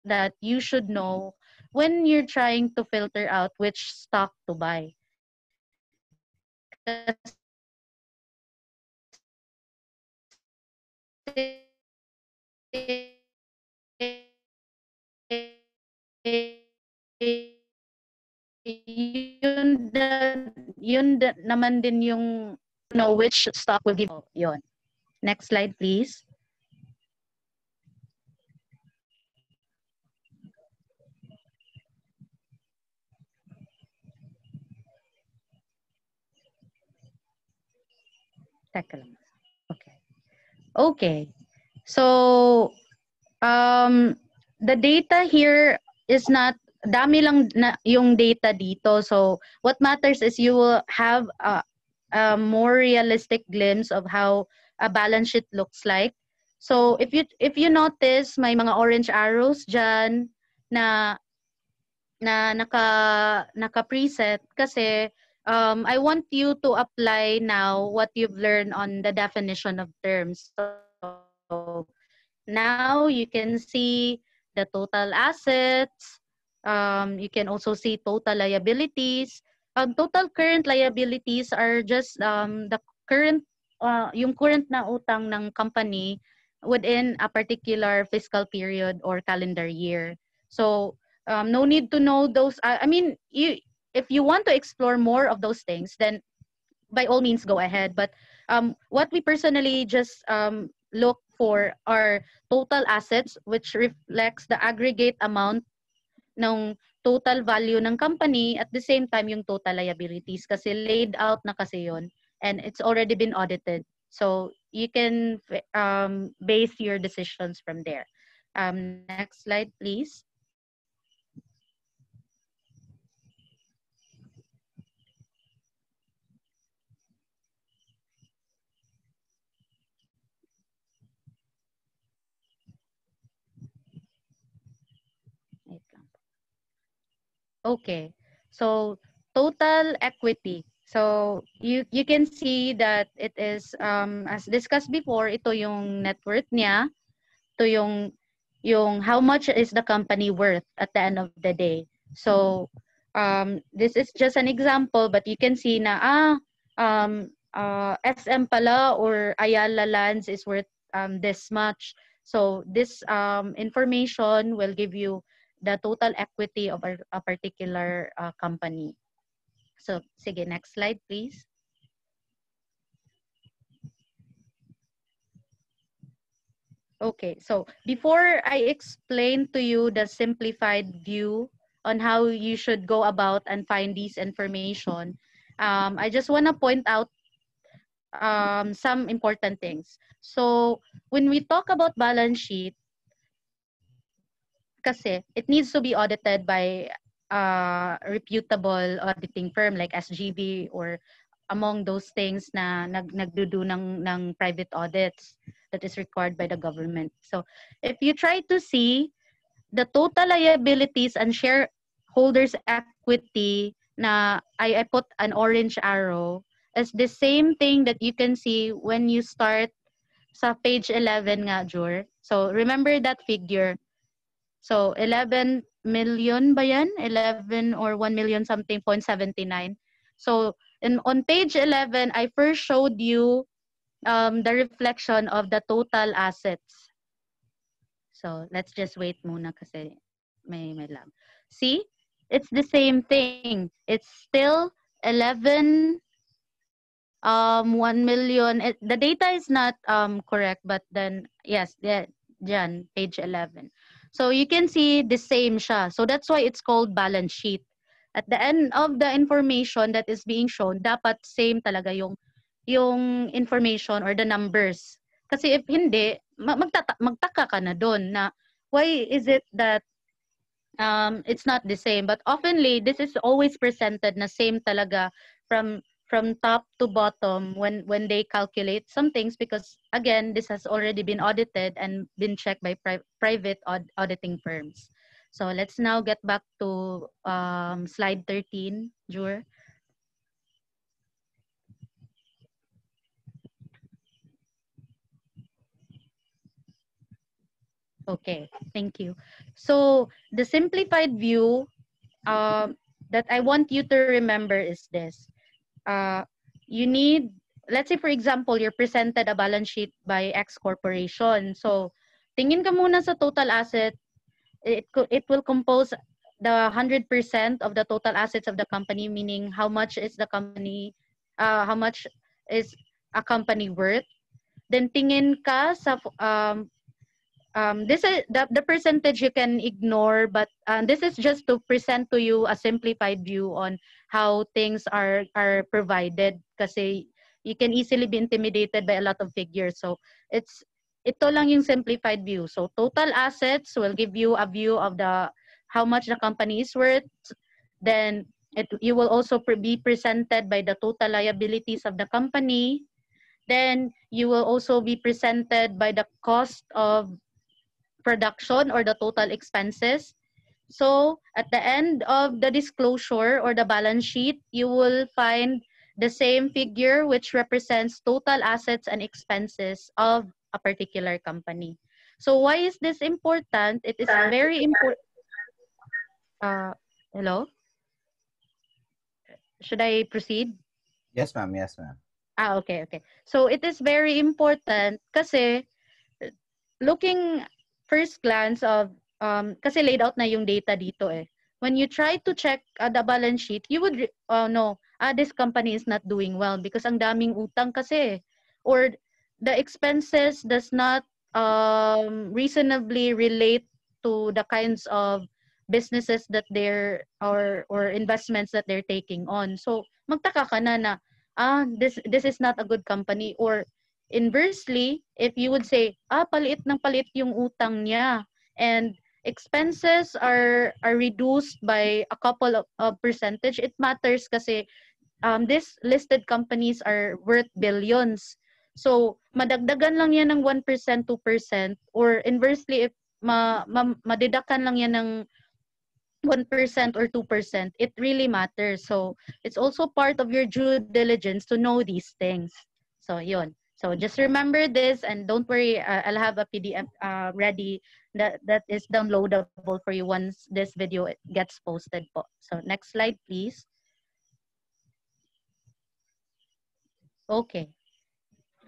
that you should know when you're trying to filter out which stock to buy. Yun naman din yung know which stock will give yun. Next slide, please. Teka lang. Okay. Okay. So, the data here is not, dami lang na yung data dito. So, what matters is you will have a more realistic glimpse of how a balance sheet looks like. So, if you notice, may mga orange arrows dyan na naka-preset kasi I want you to apply now what you've learned on the definition of terms. So now you can see the total assets. You can also see total liabilities. Total current liabilities are just the current, yung current na utang ng company within a particular fiscal period or calendar year. So no need to know those. I mean, if you want to explore more of those things, then by all means go ahead. But what we personally just look for are total assets, which reflects the aggregate amount ng total value ng company, at the same time yung total liabilities kasi laid out na kasi yon and it's already been audited. So you can base your decisions from there. Next slide, please. Okay, so total equity. So you can see that it is as discussed before, ito yung net worth niya, ito yung how much is the company worth at the end of the day. So this is just an example, but you can see na SM pala or Ayala Lands is worth this much. So this information will give you the total equity of a particular company. So, sige, next slide, please. Okay, so before I explain to you the simplified view on how you should go about and find this information, I just want to point out some important things. So, when we talk about balance sheet, kasi it needs to be audited by a reputable auditing firm like SGB or among those things na nagdudo ng private audits that is required by the government. So if you try to see the total liabilities and shareholders equity na I put an orange arrow is the same thing that you can see when you start sa page 11 nga, Jor. So remember that figure. So 11 million ba yan? 11 or 1 million something, 0.79. So on page 11, I first showed you the reflection of the total assets. So let's just wait muna kasi may lag. See? It's the same thing. It's still 11 1 million. The data is not correct, but then yes, dyan, page 11. So you can see the same siya. So that's why it's called balance sheet. At the end of the information that is being shown, dapat same talaga yung information or the numbers. Kasi if hindi, magtaka ka na doon na why is it that it's not the same. But oftenly, this is always presented na same talaga from top to bottom when they calculate some things, because again, this has already been audited and been checked by private auditing firms. So let's now get back to slide 13, Jur. Okay, thank you. So the simplified view that I want you to remember is this. You need, let's say for example, you're presented a balance sheet by X corporation. So tingin ka muna sa total asset. It will compose the 100% of the total assets of the company, meaning how much is the company, how much is a company worth. Then tingin ka sa this is the percentage you can ignore, but this is just to present to you a simplified view on how things are provided, kasi you can easily be intimidated by a lot of figures. So ito lang yung simplified view. So total assets will give you a view of how much the company is worth. Then you will also be presented by the total liabilities of the company. Then you will also be presented by the cost of production or the total expenses. So at the end of the disclosure or the balance sheet, you will find the same figure which represents total assets and expenses of a particular company. So why is this important? It is very important. Hello? Should I proceed? Yes, ma'am. Yes, ma'am. Okay. So it is very important kasi looking first glance of, kasi laid out na yung data dito eh. When you try to check the balance sheet, you would know, this company is not doing well because ang daming utang kasi. Or the expenses does not reasonably relate to the kinds of businesses that they're or investments that they're taking on. So magtaka ka na this is not a good company. Or inversely, if you would say, paliit ng paliit yung utang niya, and expenses are reduced by a couple of percentage, it matters kasi these listed companies are worth billions. So, madagdagan lang yan ng 1%, 2%, or inversely, if madidakan lang yan ng 1% or 2%, it really matters. So, it's also part of your due diligence to know these things. So, yun. So, just remember this, and don't worry, I'll have a PDF ready that is downloadable for you once this video gets posted po. So, next slide, please. Okay.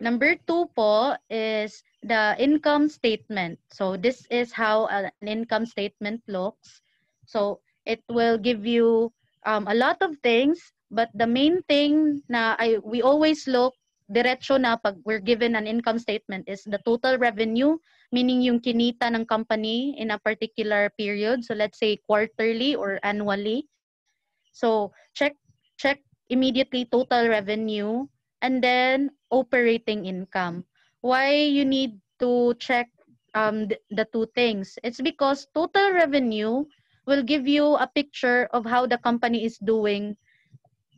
Number 2 po is the income statement. So, this is how an income statement looks. So, it will give you a lot of things, but the main thing na we always look diretso na pag we're given an income statement is the total revenue, meaning yung kinita ng company in a particular period. So, let's say quarterly or annually. So, check immediately total revenue and then operating income. Why you need to check the two things? It's because total revenue will give you a picture of how the company is doing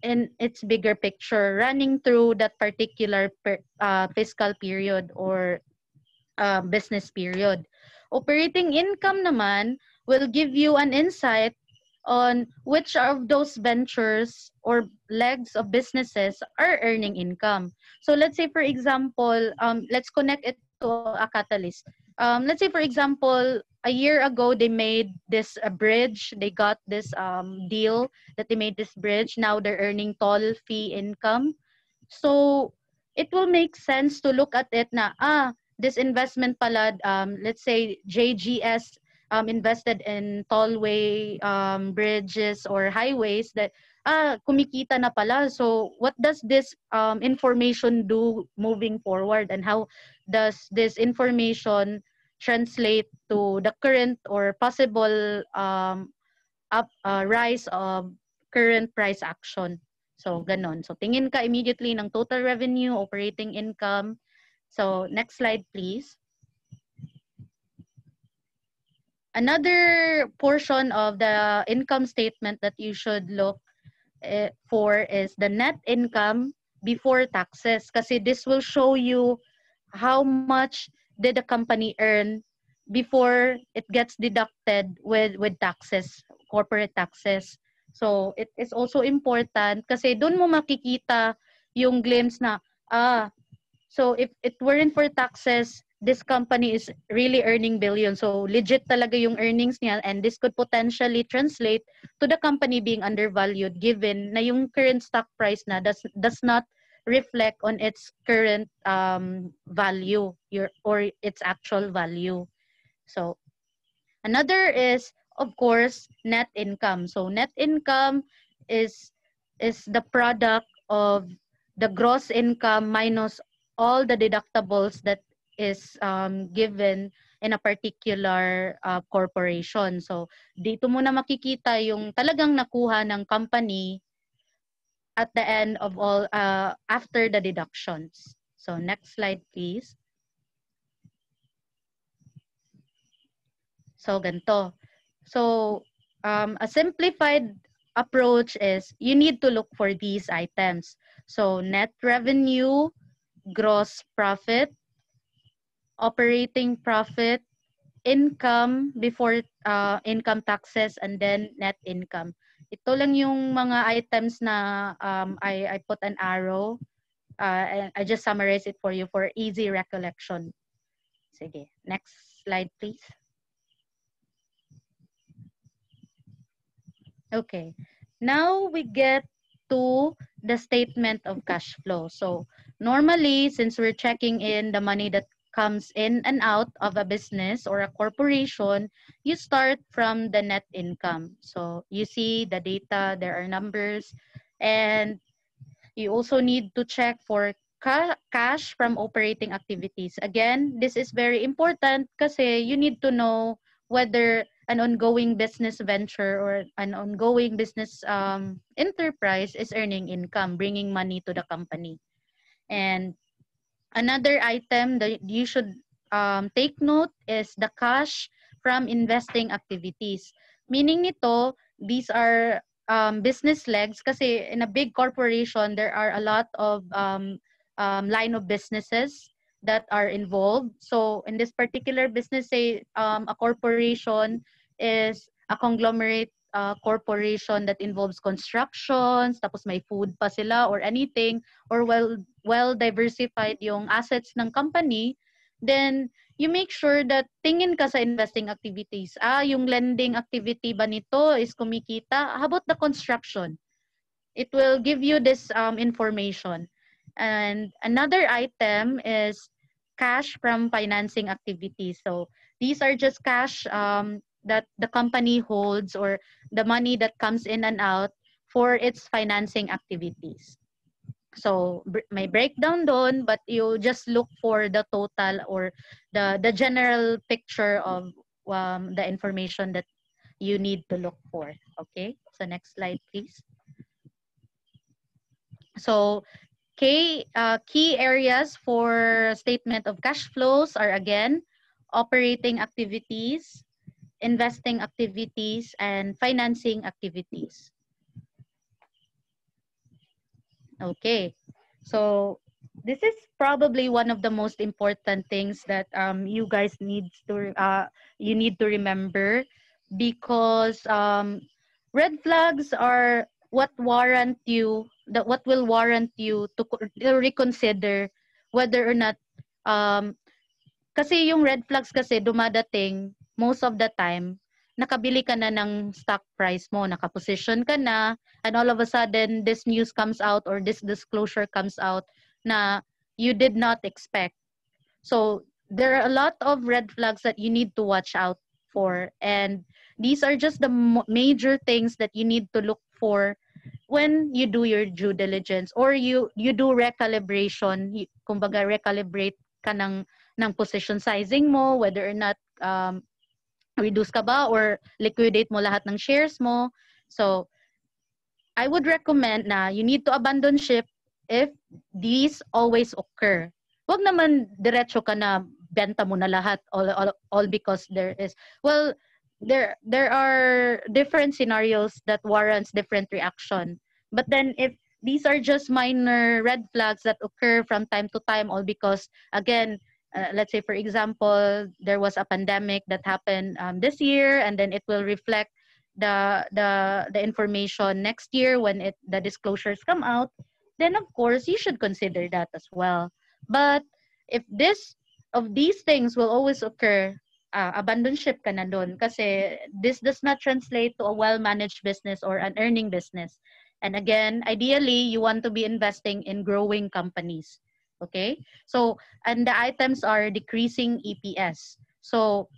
in its bigger picture, running through that particular fiscal period or business period. Operating income naman will give you an insight on which of those ventures or legs of businesses are earning income. So let's say, for example, let's connect it to a catalyst. Let's say, for example, a year ago, they made this bridge. They got this deal that they made this bridge. Now they're earning toll fee income. So it will make sense to look at it na, this investment pala, let's say JGS invested in tollway bridges or highways that kumikita na pala. So what does this information do moving forward, and how does this information translate to the current or possible rise of current price action? So ganon. So tingin ka immediately ng total revenue, operating income. So next slide, please. Another portion of the income statement that you should look for is the net income before taxes. Kasi this will show you how much did the company earn before it gets deducted with taxes, corporate taxes. So it is also important kasi doon mo makikita yung glimpse na, so if it weren't for taxes, this company is really earning billions. So legit talaga yung earnings niya, and this could potentially translate to the company being undervalued given na yung current stock price na does not reflect on its current value or its actual value. So another is, of course, net income. So net income is the product of the gross income minus all the deductibles that is given in a particular corporation. So dito mo na makikita yung talagang nakuha ng company at the end of all, after the deductions. So next slide, please. So ganito. So a simplified approach is you need to look for these items. So net revenue, gross profit, operating profit, income before income taxes, and then net income. Ito lang yung mga items na I put an arrow. And I just summarize it for you for easy recollection. Sige, next slide, please. Okay, now we get to the statement of cash flow. So normally, since we're checking in the money that comes in and out of a business or a corporation, you start from the net income. So you see the data, there are numbers, and you also need to check for cash from operating activities. Again, this is very important kasi you need to know whether an ongoing business venture or an ongoing business enterprise is earning income, bringing money to the company. And another item that you should take note is the cash from investing activities. Meaning nito, these are business legs kasi in a big corporation, there are a lot of line of businesses that are involved. So in this particular business, say a corporation is a conglomerate corporation that involves constructions, tapos may food pa sila or anything, or well diversified yung assets ng company, then you make sure that tingin ka sa investing activities. Yung lending activity ba nito is kumikita? How about the construction? It will give you this information. And another item is cash from financing activities. So these are just cash that the company holds or the money that comes in and out for its financing activities. So may breakdown doon, but you just look for the total or the general picture of the information that you need to look for. Okay, so next slide, please. So key areas for statement of cash flows are again operating activities, investing activities, and financing activities. Okay, so this is probably one of the most important things that you guys need to remember, because red flags are what will warrant you to reconsider whether or not kasi yung red flags kasi dumadating most of the time nakabili ka na ng stock price mo, nakaposition ka na, and all of a sudden this news comes out or this disclosure comes out na you did not expect. So there are a lot of red flags that you need to watch out for, and these are just the major things that you need to look for when you do your due diligence or you do recalibration. Kumbaga recalibrate ka ng position sizing mo, whether or not reduce ka ba or liquidate mo lahat ng shares mo. So I would recommend na you need to abandon ship if these always occur. Wag naman diretso ka na benta mo na lahat all because there are different scenarios that warrants different reaction. But then if these are just minor red flags that occur from time to time, all because again, let's say for example there was a pandemic that happened this year, and then it will reflect the information next year when the disclosures come out, then of course you should consider that as well. But if these things will always occur, abandon ship ka na dun kasi this does not translate to a well-managed business or an earning business. And again, ideally you want to be investing in growing companies. Okay, so and the items are decreasing EPS. So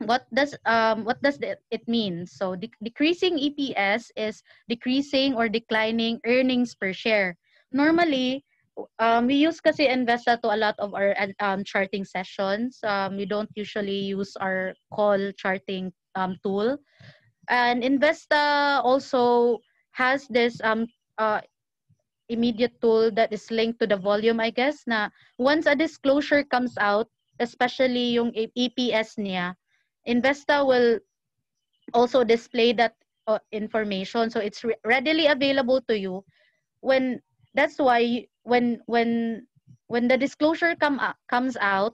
what does it mean? So decreasing EPS is decreasing or declining earnings per share. Normally, we use kasi Investa to a lot of our charting sessions. We don't usually use our call charting tool. And Investa also has this immediate tool that is linked to the volume, I guess, na once a disclosure comes out, especially yung EPS niya, Investa will also display that information. So it's readily available to you. That's why when the disclosure comes out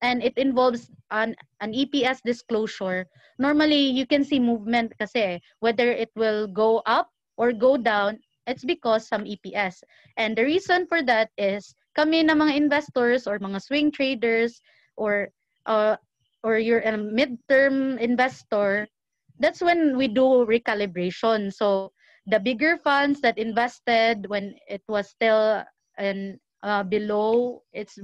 and it involves an EPS disclosure, normally you can see movement kasi whether it will go up or go down. It's because some EPS. And the reason for that is kami na mga investors or mga swing traders or you're a mid-term investor, that's when we do recalibration. So the bigger funds that invested when it was still below its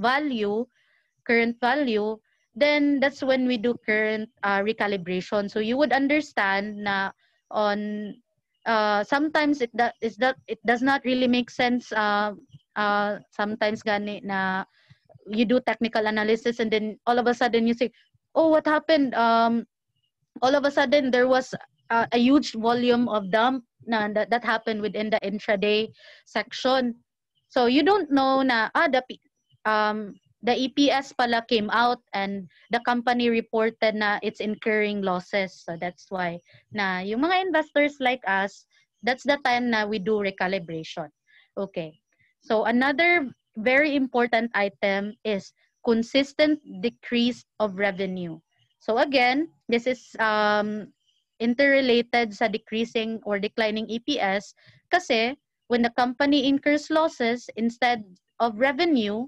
current value, then that's when we do current recalibration. So you would understand na on sometimes it does not really make sense. Sometimes gani na you do technical analysis and then all of a sudden you say, oh, what happened? all of a sudden there was a huge volume of dump that happened within the intraday section. So you don't know na the EPS pala came out and the company reported na it's incurring losses. So that's why na yung mga investors like us, that's the time na we do recalibration. Okay. So another very important item is consistent decrease of revenue. So again, this is interrelated sa decreasing or declining EPS kasi when the company incurs losses instead of revenue,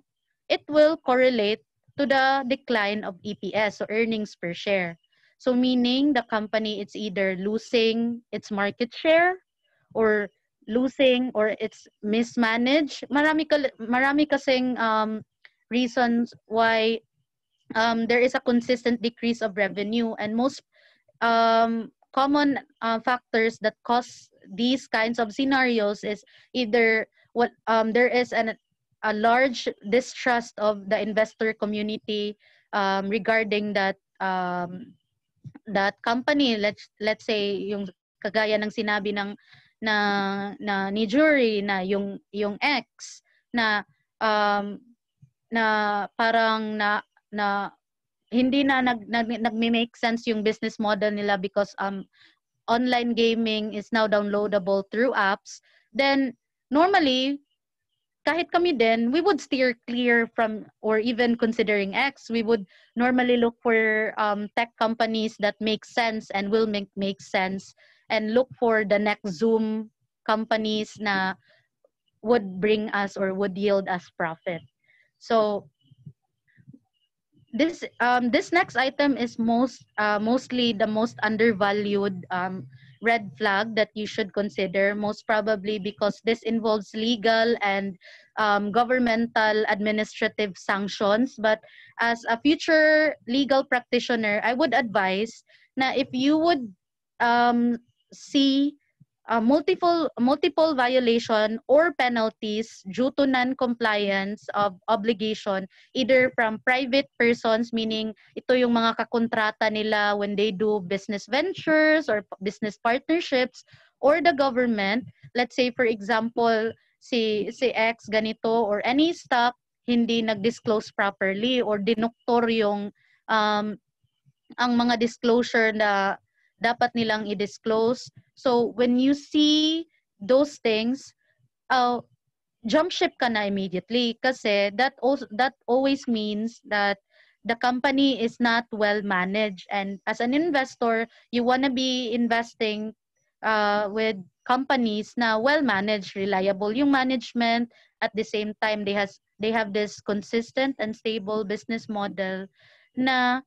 it will correlate to the decline of EPS, so earnings per share. So meaning the company, it's either losing its market share or losing or it's mismanaged. Marami kasing reasons why there is a consistent decrease of revenue, and most common factors that cause these kinds of scenarios is either there is a large distrust of the investor community regarding that that company. Let's say yung kagaya ng sinabi ng ni jury na yung X na parang na hindi na nagme-make sense yung business model nila because online gaming is now downloadable through apps, then normally kahit kami din, we would steer clear from, or even considering X, we would normally look for tech companies that make sense and will make sense, and look for the next Zoom companies na would bring us or would yield us profit. So this next item is mostly the most undervalued red flag that you should consider, most probably because this involves legal and governmental administrative sanctions. But as a future legal practitioner, I would advise na if you would see multiple violation or penalties due to non-compliance of obligation, either from private persons, meaning ito yung mga kakontrata nila when they do business ventures or business partnerships, or the government. Let's say for example, si X ganito, or any stock hindi nag-disclose properly or dinuktor yung ang mga disclosure na dapat nilang i-disclose. So when you see those things, jump ship ka na immediately kasi that always means that the company is not well managed. And as an investor, you want to be investing with companies na well managed, reliable yung management. At the same time, they have this consistent and stable business model na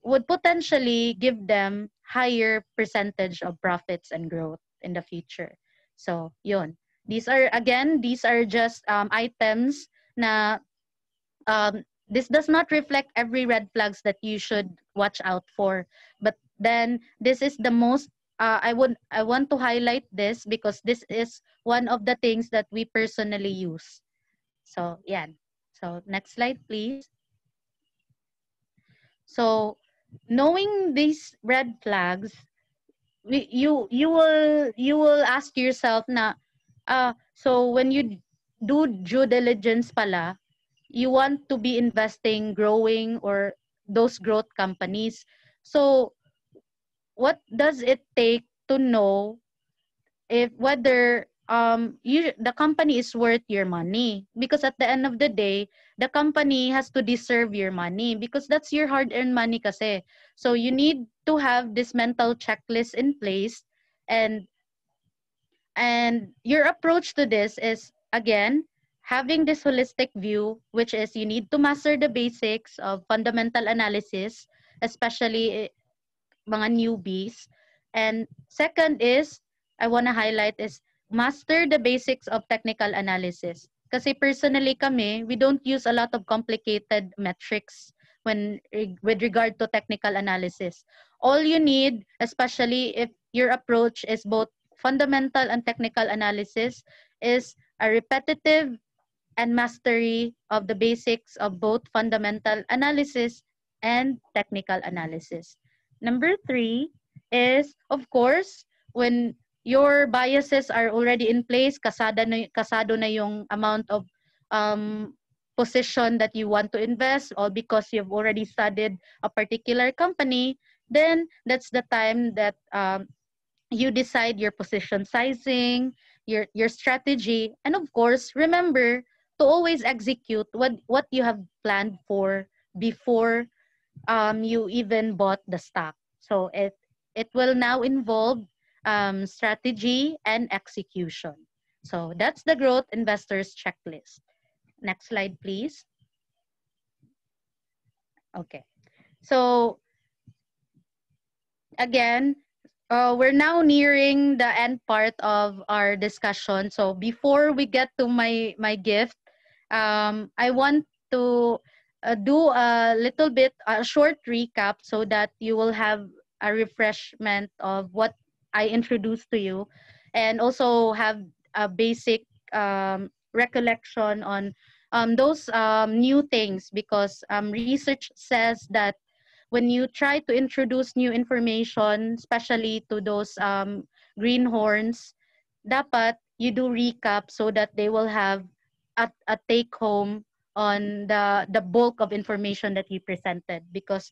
would potentially give them higher percentage of profits and growth in the future. So, yun. These are just items na this does not reflect every red flags that you should watch out for. But then this is the most I want to highlight this because this is one of the things that we personally use. So, yan. So, next slide, please. So, knowing these red flags, you will ask yourself na so when you do due diligence pala, you want to be investing growing or those growth companies. So what does it take to know if whether the company is worth your money? Because at the end of the day, the company has to deserve your money because that's your hard-earned money kasi. So you need to have this mental checklist in place, and your approach to this is, again, having this holistic view, which is you need to master the basics of fundamental analysis, especially mga newbies. And second is, I want to highlight is master the basics of technical analysis. Kasi personally kami, we don't use a lot of complicated metrics with regard to technical analysis. All you need, especially if your approach is both fundamental and technical analysis, is a repetitive and mastery of the basics of both fundamental analysis and technical analysis. Number 3 is, of course, when your biases are already in place, kasado na yung amount of position that you want to invest, or because you've already studied a particular company, then that's the time that you decide your position sizing, your strategy, and of course, remember to always execute what you have planned for before you even bought the stock. So it will now involve strategy and execution. So that's the growth investors checklist. Next slide, please. Okay. So again, we're now nearing the end part of our discussion. So before we get to my gift, I want to do a little bit, a short recap so that you will have a refreshment of what I introduced to you, and also have a basic recollection on those new things, because research says that when you try to introduce new information, especially to those greenhorns, dapat you do recap so that they will have a take home on the bulk of information that you presented. Because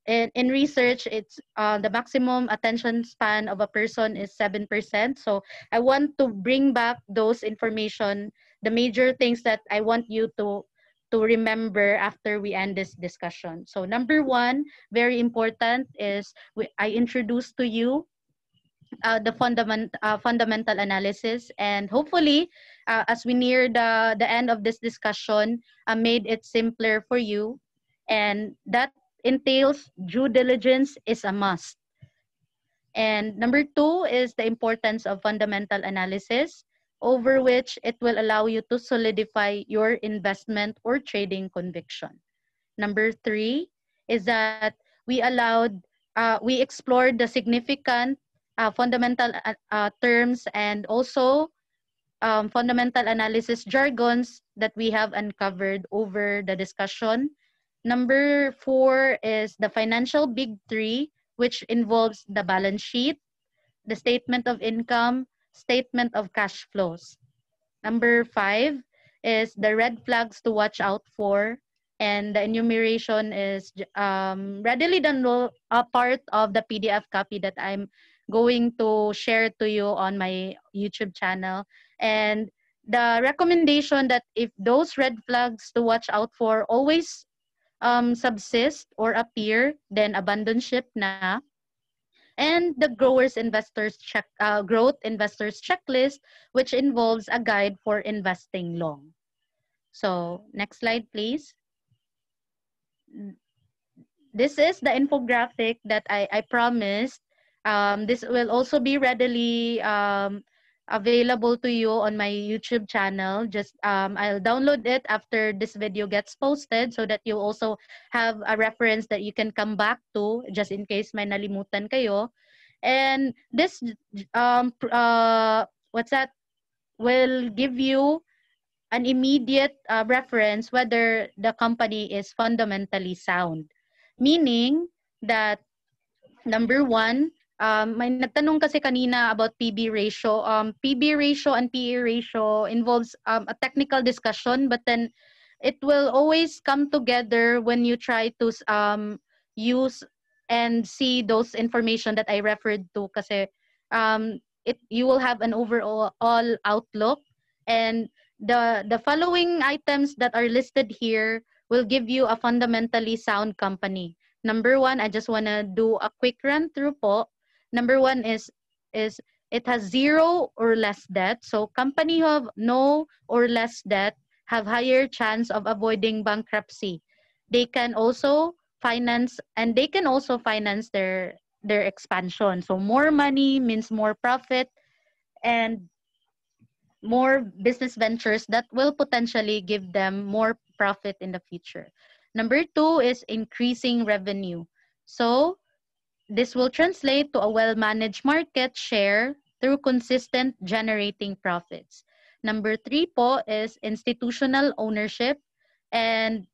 in research, it's the maximum attention span of a person is 7%. So I want to bring back those information, the major things that I want you to remember after we end this discussion. So number one, very important, is I introduced to you the fundamental analysis, and hopefully as we near the end of this discussion, I made it simpler for you, and that entails due diligence is a must. And number two is the importance of fundamental analysis, over which it will allow you to solidify your investment or trading conviction. Number three is that we explored the significant fundamental terms, and also fundamental analysis jargons that we have uncovered over the discussion. Number four is the financial big three, which involves the balance sheet, the statement of income, statement of cash flows. Number five is the red flags to watch out for, and the enumeration is readily download a part of the PDF copy that I'm going to share to you on my YouTube channel. And the recommendation that if those red flags to watch out for always subsist or appear, then abandon ship na. And the growth investors checklist, which involves a guide for investing long. So next slide, please. This is the infographic that I promised. This will also be readily available to you on my YouTube channel. Just I'll download it after this video gets posted, so that you also have a reference that you can come back to just in case may nalimutan kayo. And this will give you an immediate reference whether the company is fundamentally sound. Meaning that number one, may nagtanong kasi kanina about PB ratio. PB ratio and PE ratio involves a technical discussion, but then it will always come together when you try to use and see those information that I referred to, kasi you will have an overall outlook, and the following items that are listed here will give you a fundamentally sound company. Number one, I just want to do a quick run through po. Number one is it has zero or less debt. So company who have no or less debt have higher chance of avoiding bankruptcy. They can also finance their expansion. So more money means more profit and more business ventures that will potentially give them more profit in the future. Number two is increasing revenue. So this will translate to a well-managed market share through consistent generating profits. Number three po is institutional ownership. And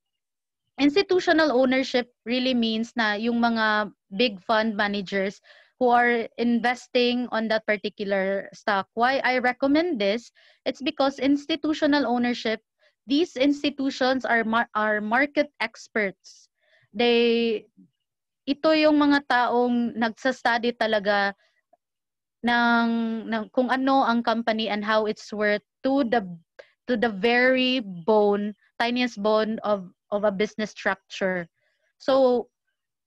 institutional ownership really means na yung mga big fund managers who are investing on that particular stock. Why I recommend this? It's because institutional ownership, these institutions are market experts. Ito yung mga taong nagsa-study talaga ng kung ano ang company and how it's worth to the very tiniest bone of a business structure. So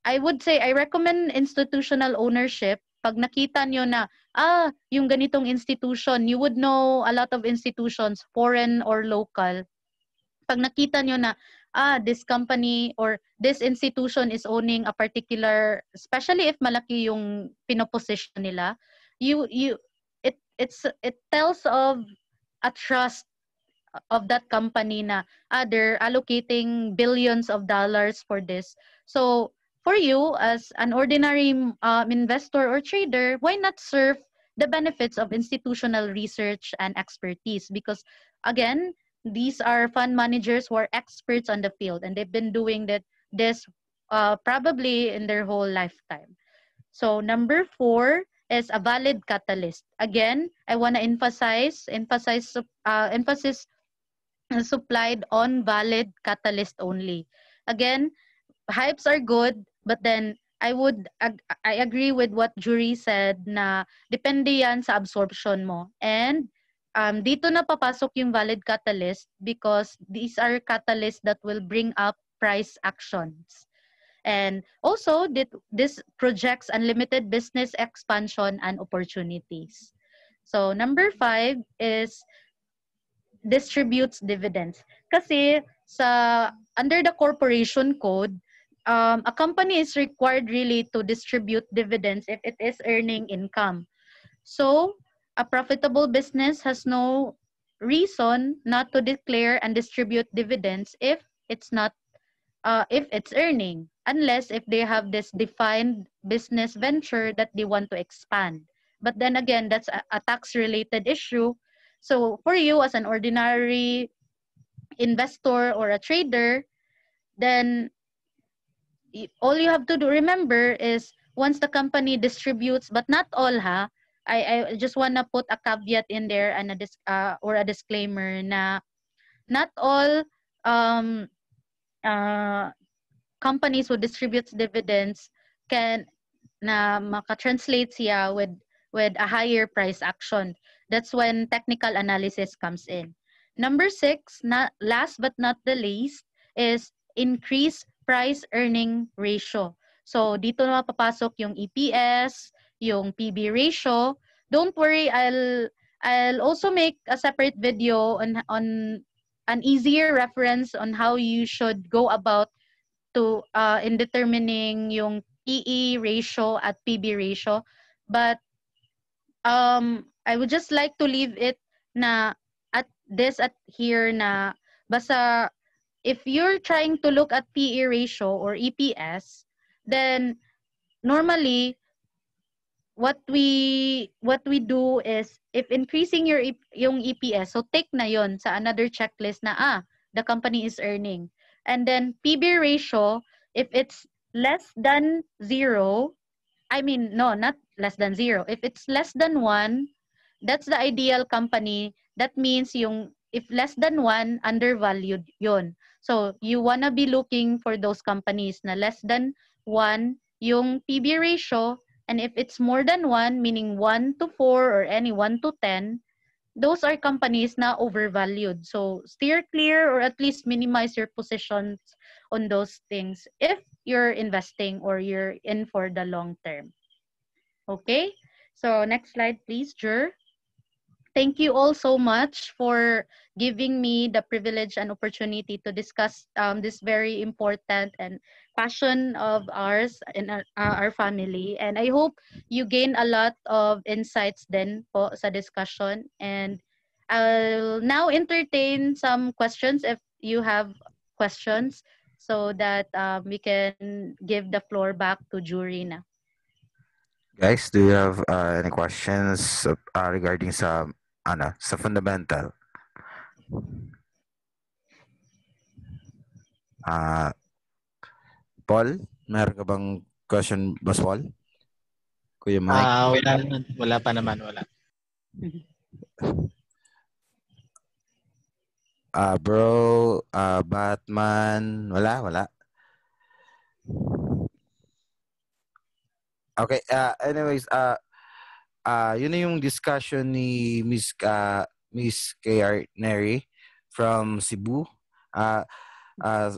I would say I recommend institutional ownership. Pag nakita nyo na yung ganitong institution, you would know a lot of institutions, foreign or local. Pag nakita nyo na this company or this institution is owning a particular, especially if malaki yung pinoposition nila, it tells of a trust of that company na they're allocating billions of dollars for this. So for you as an ordinary investor or trader, why not surf the benefits of institutional research and expertise? Because again, these are fund managers who are experts on the field, and they've been doing this probably in their whole lifetime. So number 4 is a valid catalyst. Again, I want to emphasis supplied on valid catalyst only. Again, hypes are good, but then I agree with what Jury said na depende yan sa absorption mo. And dito na papasok yung valid catalyst because these are catalysts that will bring up price actions. And also, this projects unlimited business expansion and opportunities. So number 5 is distributes dividends. Kasi under the corporation code, a company is required really to distribute dividends if it is earning income. So a profitable business has no reason not to declare and distribute dividends if it's earning, unless if they have this defined business venture that they want to expand. But then again, that's a tax-related issue. So for you as an ordinary investor or a trader, then all you have to remember is once the company distributes, but not all I just want to put a caveat in there and or a disclaimer na not all companies who distributes dividends can na maka-translate siya with a higher price action. That's when technical analysis comes in. Number 6, last but not the least, is increase price earning ratio. So dito na papasok yung EPS, yung PB ratio. Don't worry, I'll also make a separate video on an easier reference on how you should go about to in determining yung PE ratio at PB ratio. But I would just like to leave it na at here na basta if you're trying to look at PE ratio or EPS, then normally what we do is if increasing yung EPS, so take na yon sa another checklist na the company is earning. And then PB ratio, if it's less than 0, no, not less than 0. If it's less than 1, that's the ideal company. That means if less than 1, undervalued yon. So you wanna be looking for those companies na less than 1 yung PB ratio, and if it's more than 1, meaning 1 to 4 or any 1 to 10, those are companies na overvalued. So steer clear or at least minimize your positions on those things if you're investing or you're in for the long term. Okay, so next slide, please, Jur. Thank you all so much for giving me the privilege and opportunity to discuss this very important and passion of ours in our family. And I hope you gain a lot of insights then po sa discussion. And I'll now entertain some questions if you have questions so that we can give the floor back to Jury na. Guys, do you have any questions regarding sa fundamental? Paul, meron ka bang question, Boss Paul? Kuya Mike? Wala pa naman, wala. Bro, Batman, wala. Okay, anyways, yun na yung discussion ni Miss KR Neri from Cebu.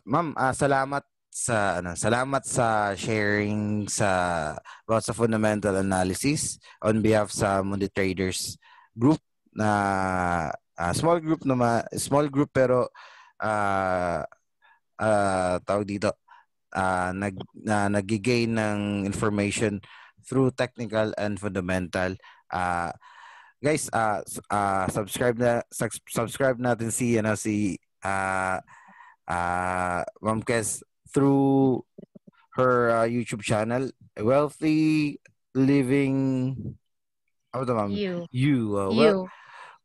Ma'am, salamat sa sharing about sa fundamental analysis on behalf sa Mundi Traders group na small group pero tawag dito nag-gain ng information through technical and fundamental. Guys, subscribe natin si Ma'am Kes through her YouTube channel, Wealthy Living. Ano to, ma'am?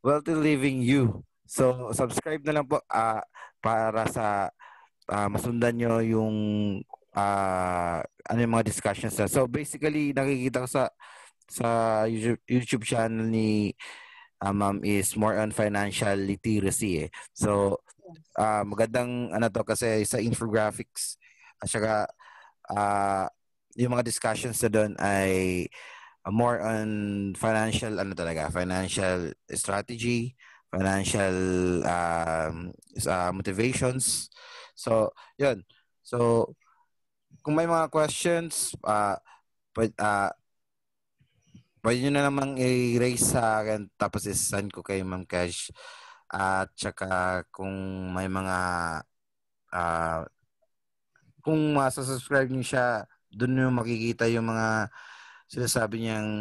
Wealthy Living You. So subscribe na lang po para sa masundan nyo yung yung mga discussions na. So basically nakikita ko sa YouTube channel ni ma'am is more on financial literacy. So magandang to kasi sa infographics at saka yung mga discussions na doon ay more on financial financial strategy, financial motivations. So yun. So kung may mga questions, pwede nyo na namang i-raise sa akin tapos isend ko kay Ma'am Cash. At saka kung may mga kung masasubscribe nyo siya, doon nyo makikita yung mga sinasabi niyang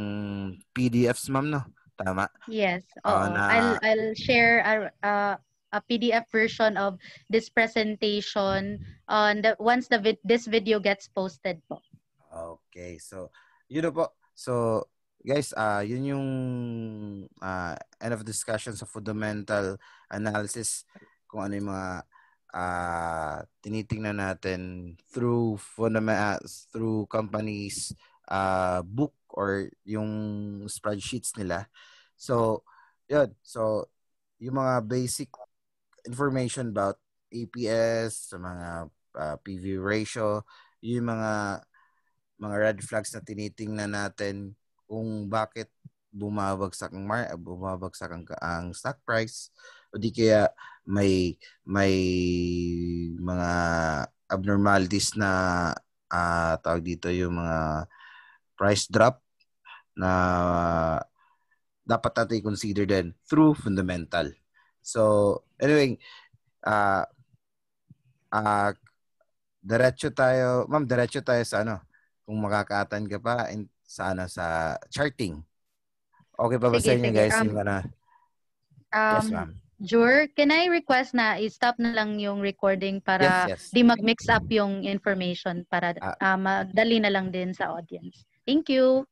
PDFs, ma'am, no? Tama? Yes. I'll share a PDF version of this presentation on once this video gets posted po. Okay. So, yun po. So, guys, yun yung end of discussion sa fundamental analysis kung ano yung mga tinitingnan natin through companies book or yung spreadsheets nila. So, yun. So, yung mga basic information about EPS, sa mga PV ratio, yung mga red flags na tinitingnan natin kung bakit bumabagsak ang stock price o di kaya may mga abnormalities na tawag dito yung mga price drop na dapat natin i-consider din through fundamental. So anyway, diretso tayo sa kung makakaatan ka pa sa charting. Okay pa ba sa inyo, guys? Yes, ma'am. Jur, can I request na i-stop na lang yung recording para di mag-mix up yung information para madali na lang din sa audience. Thank you.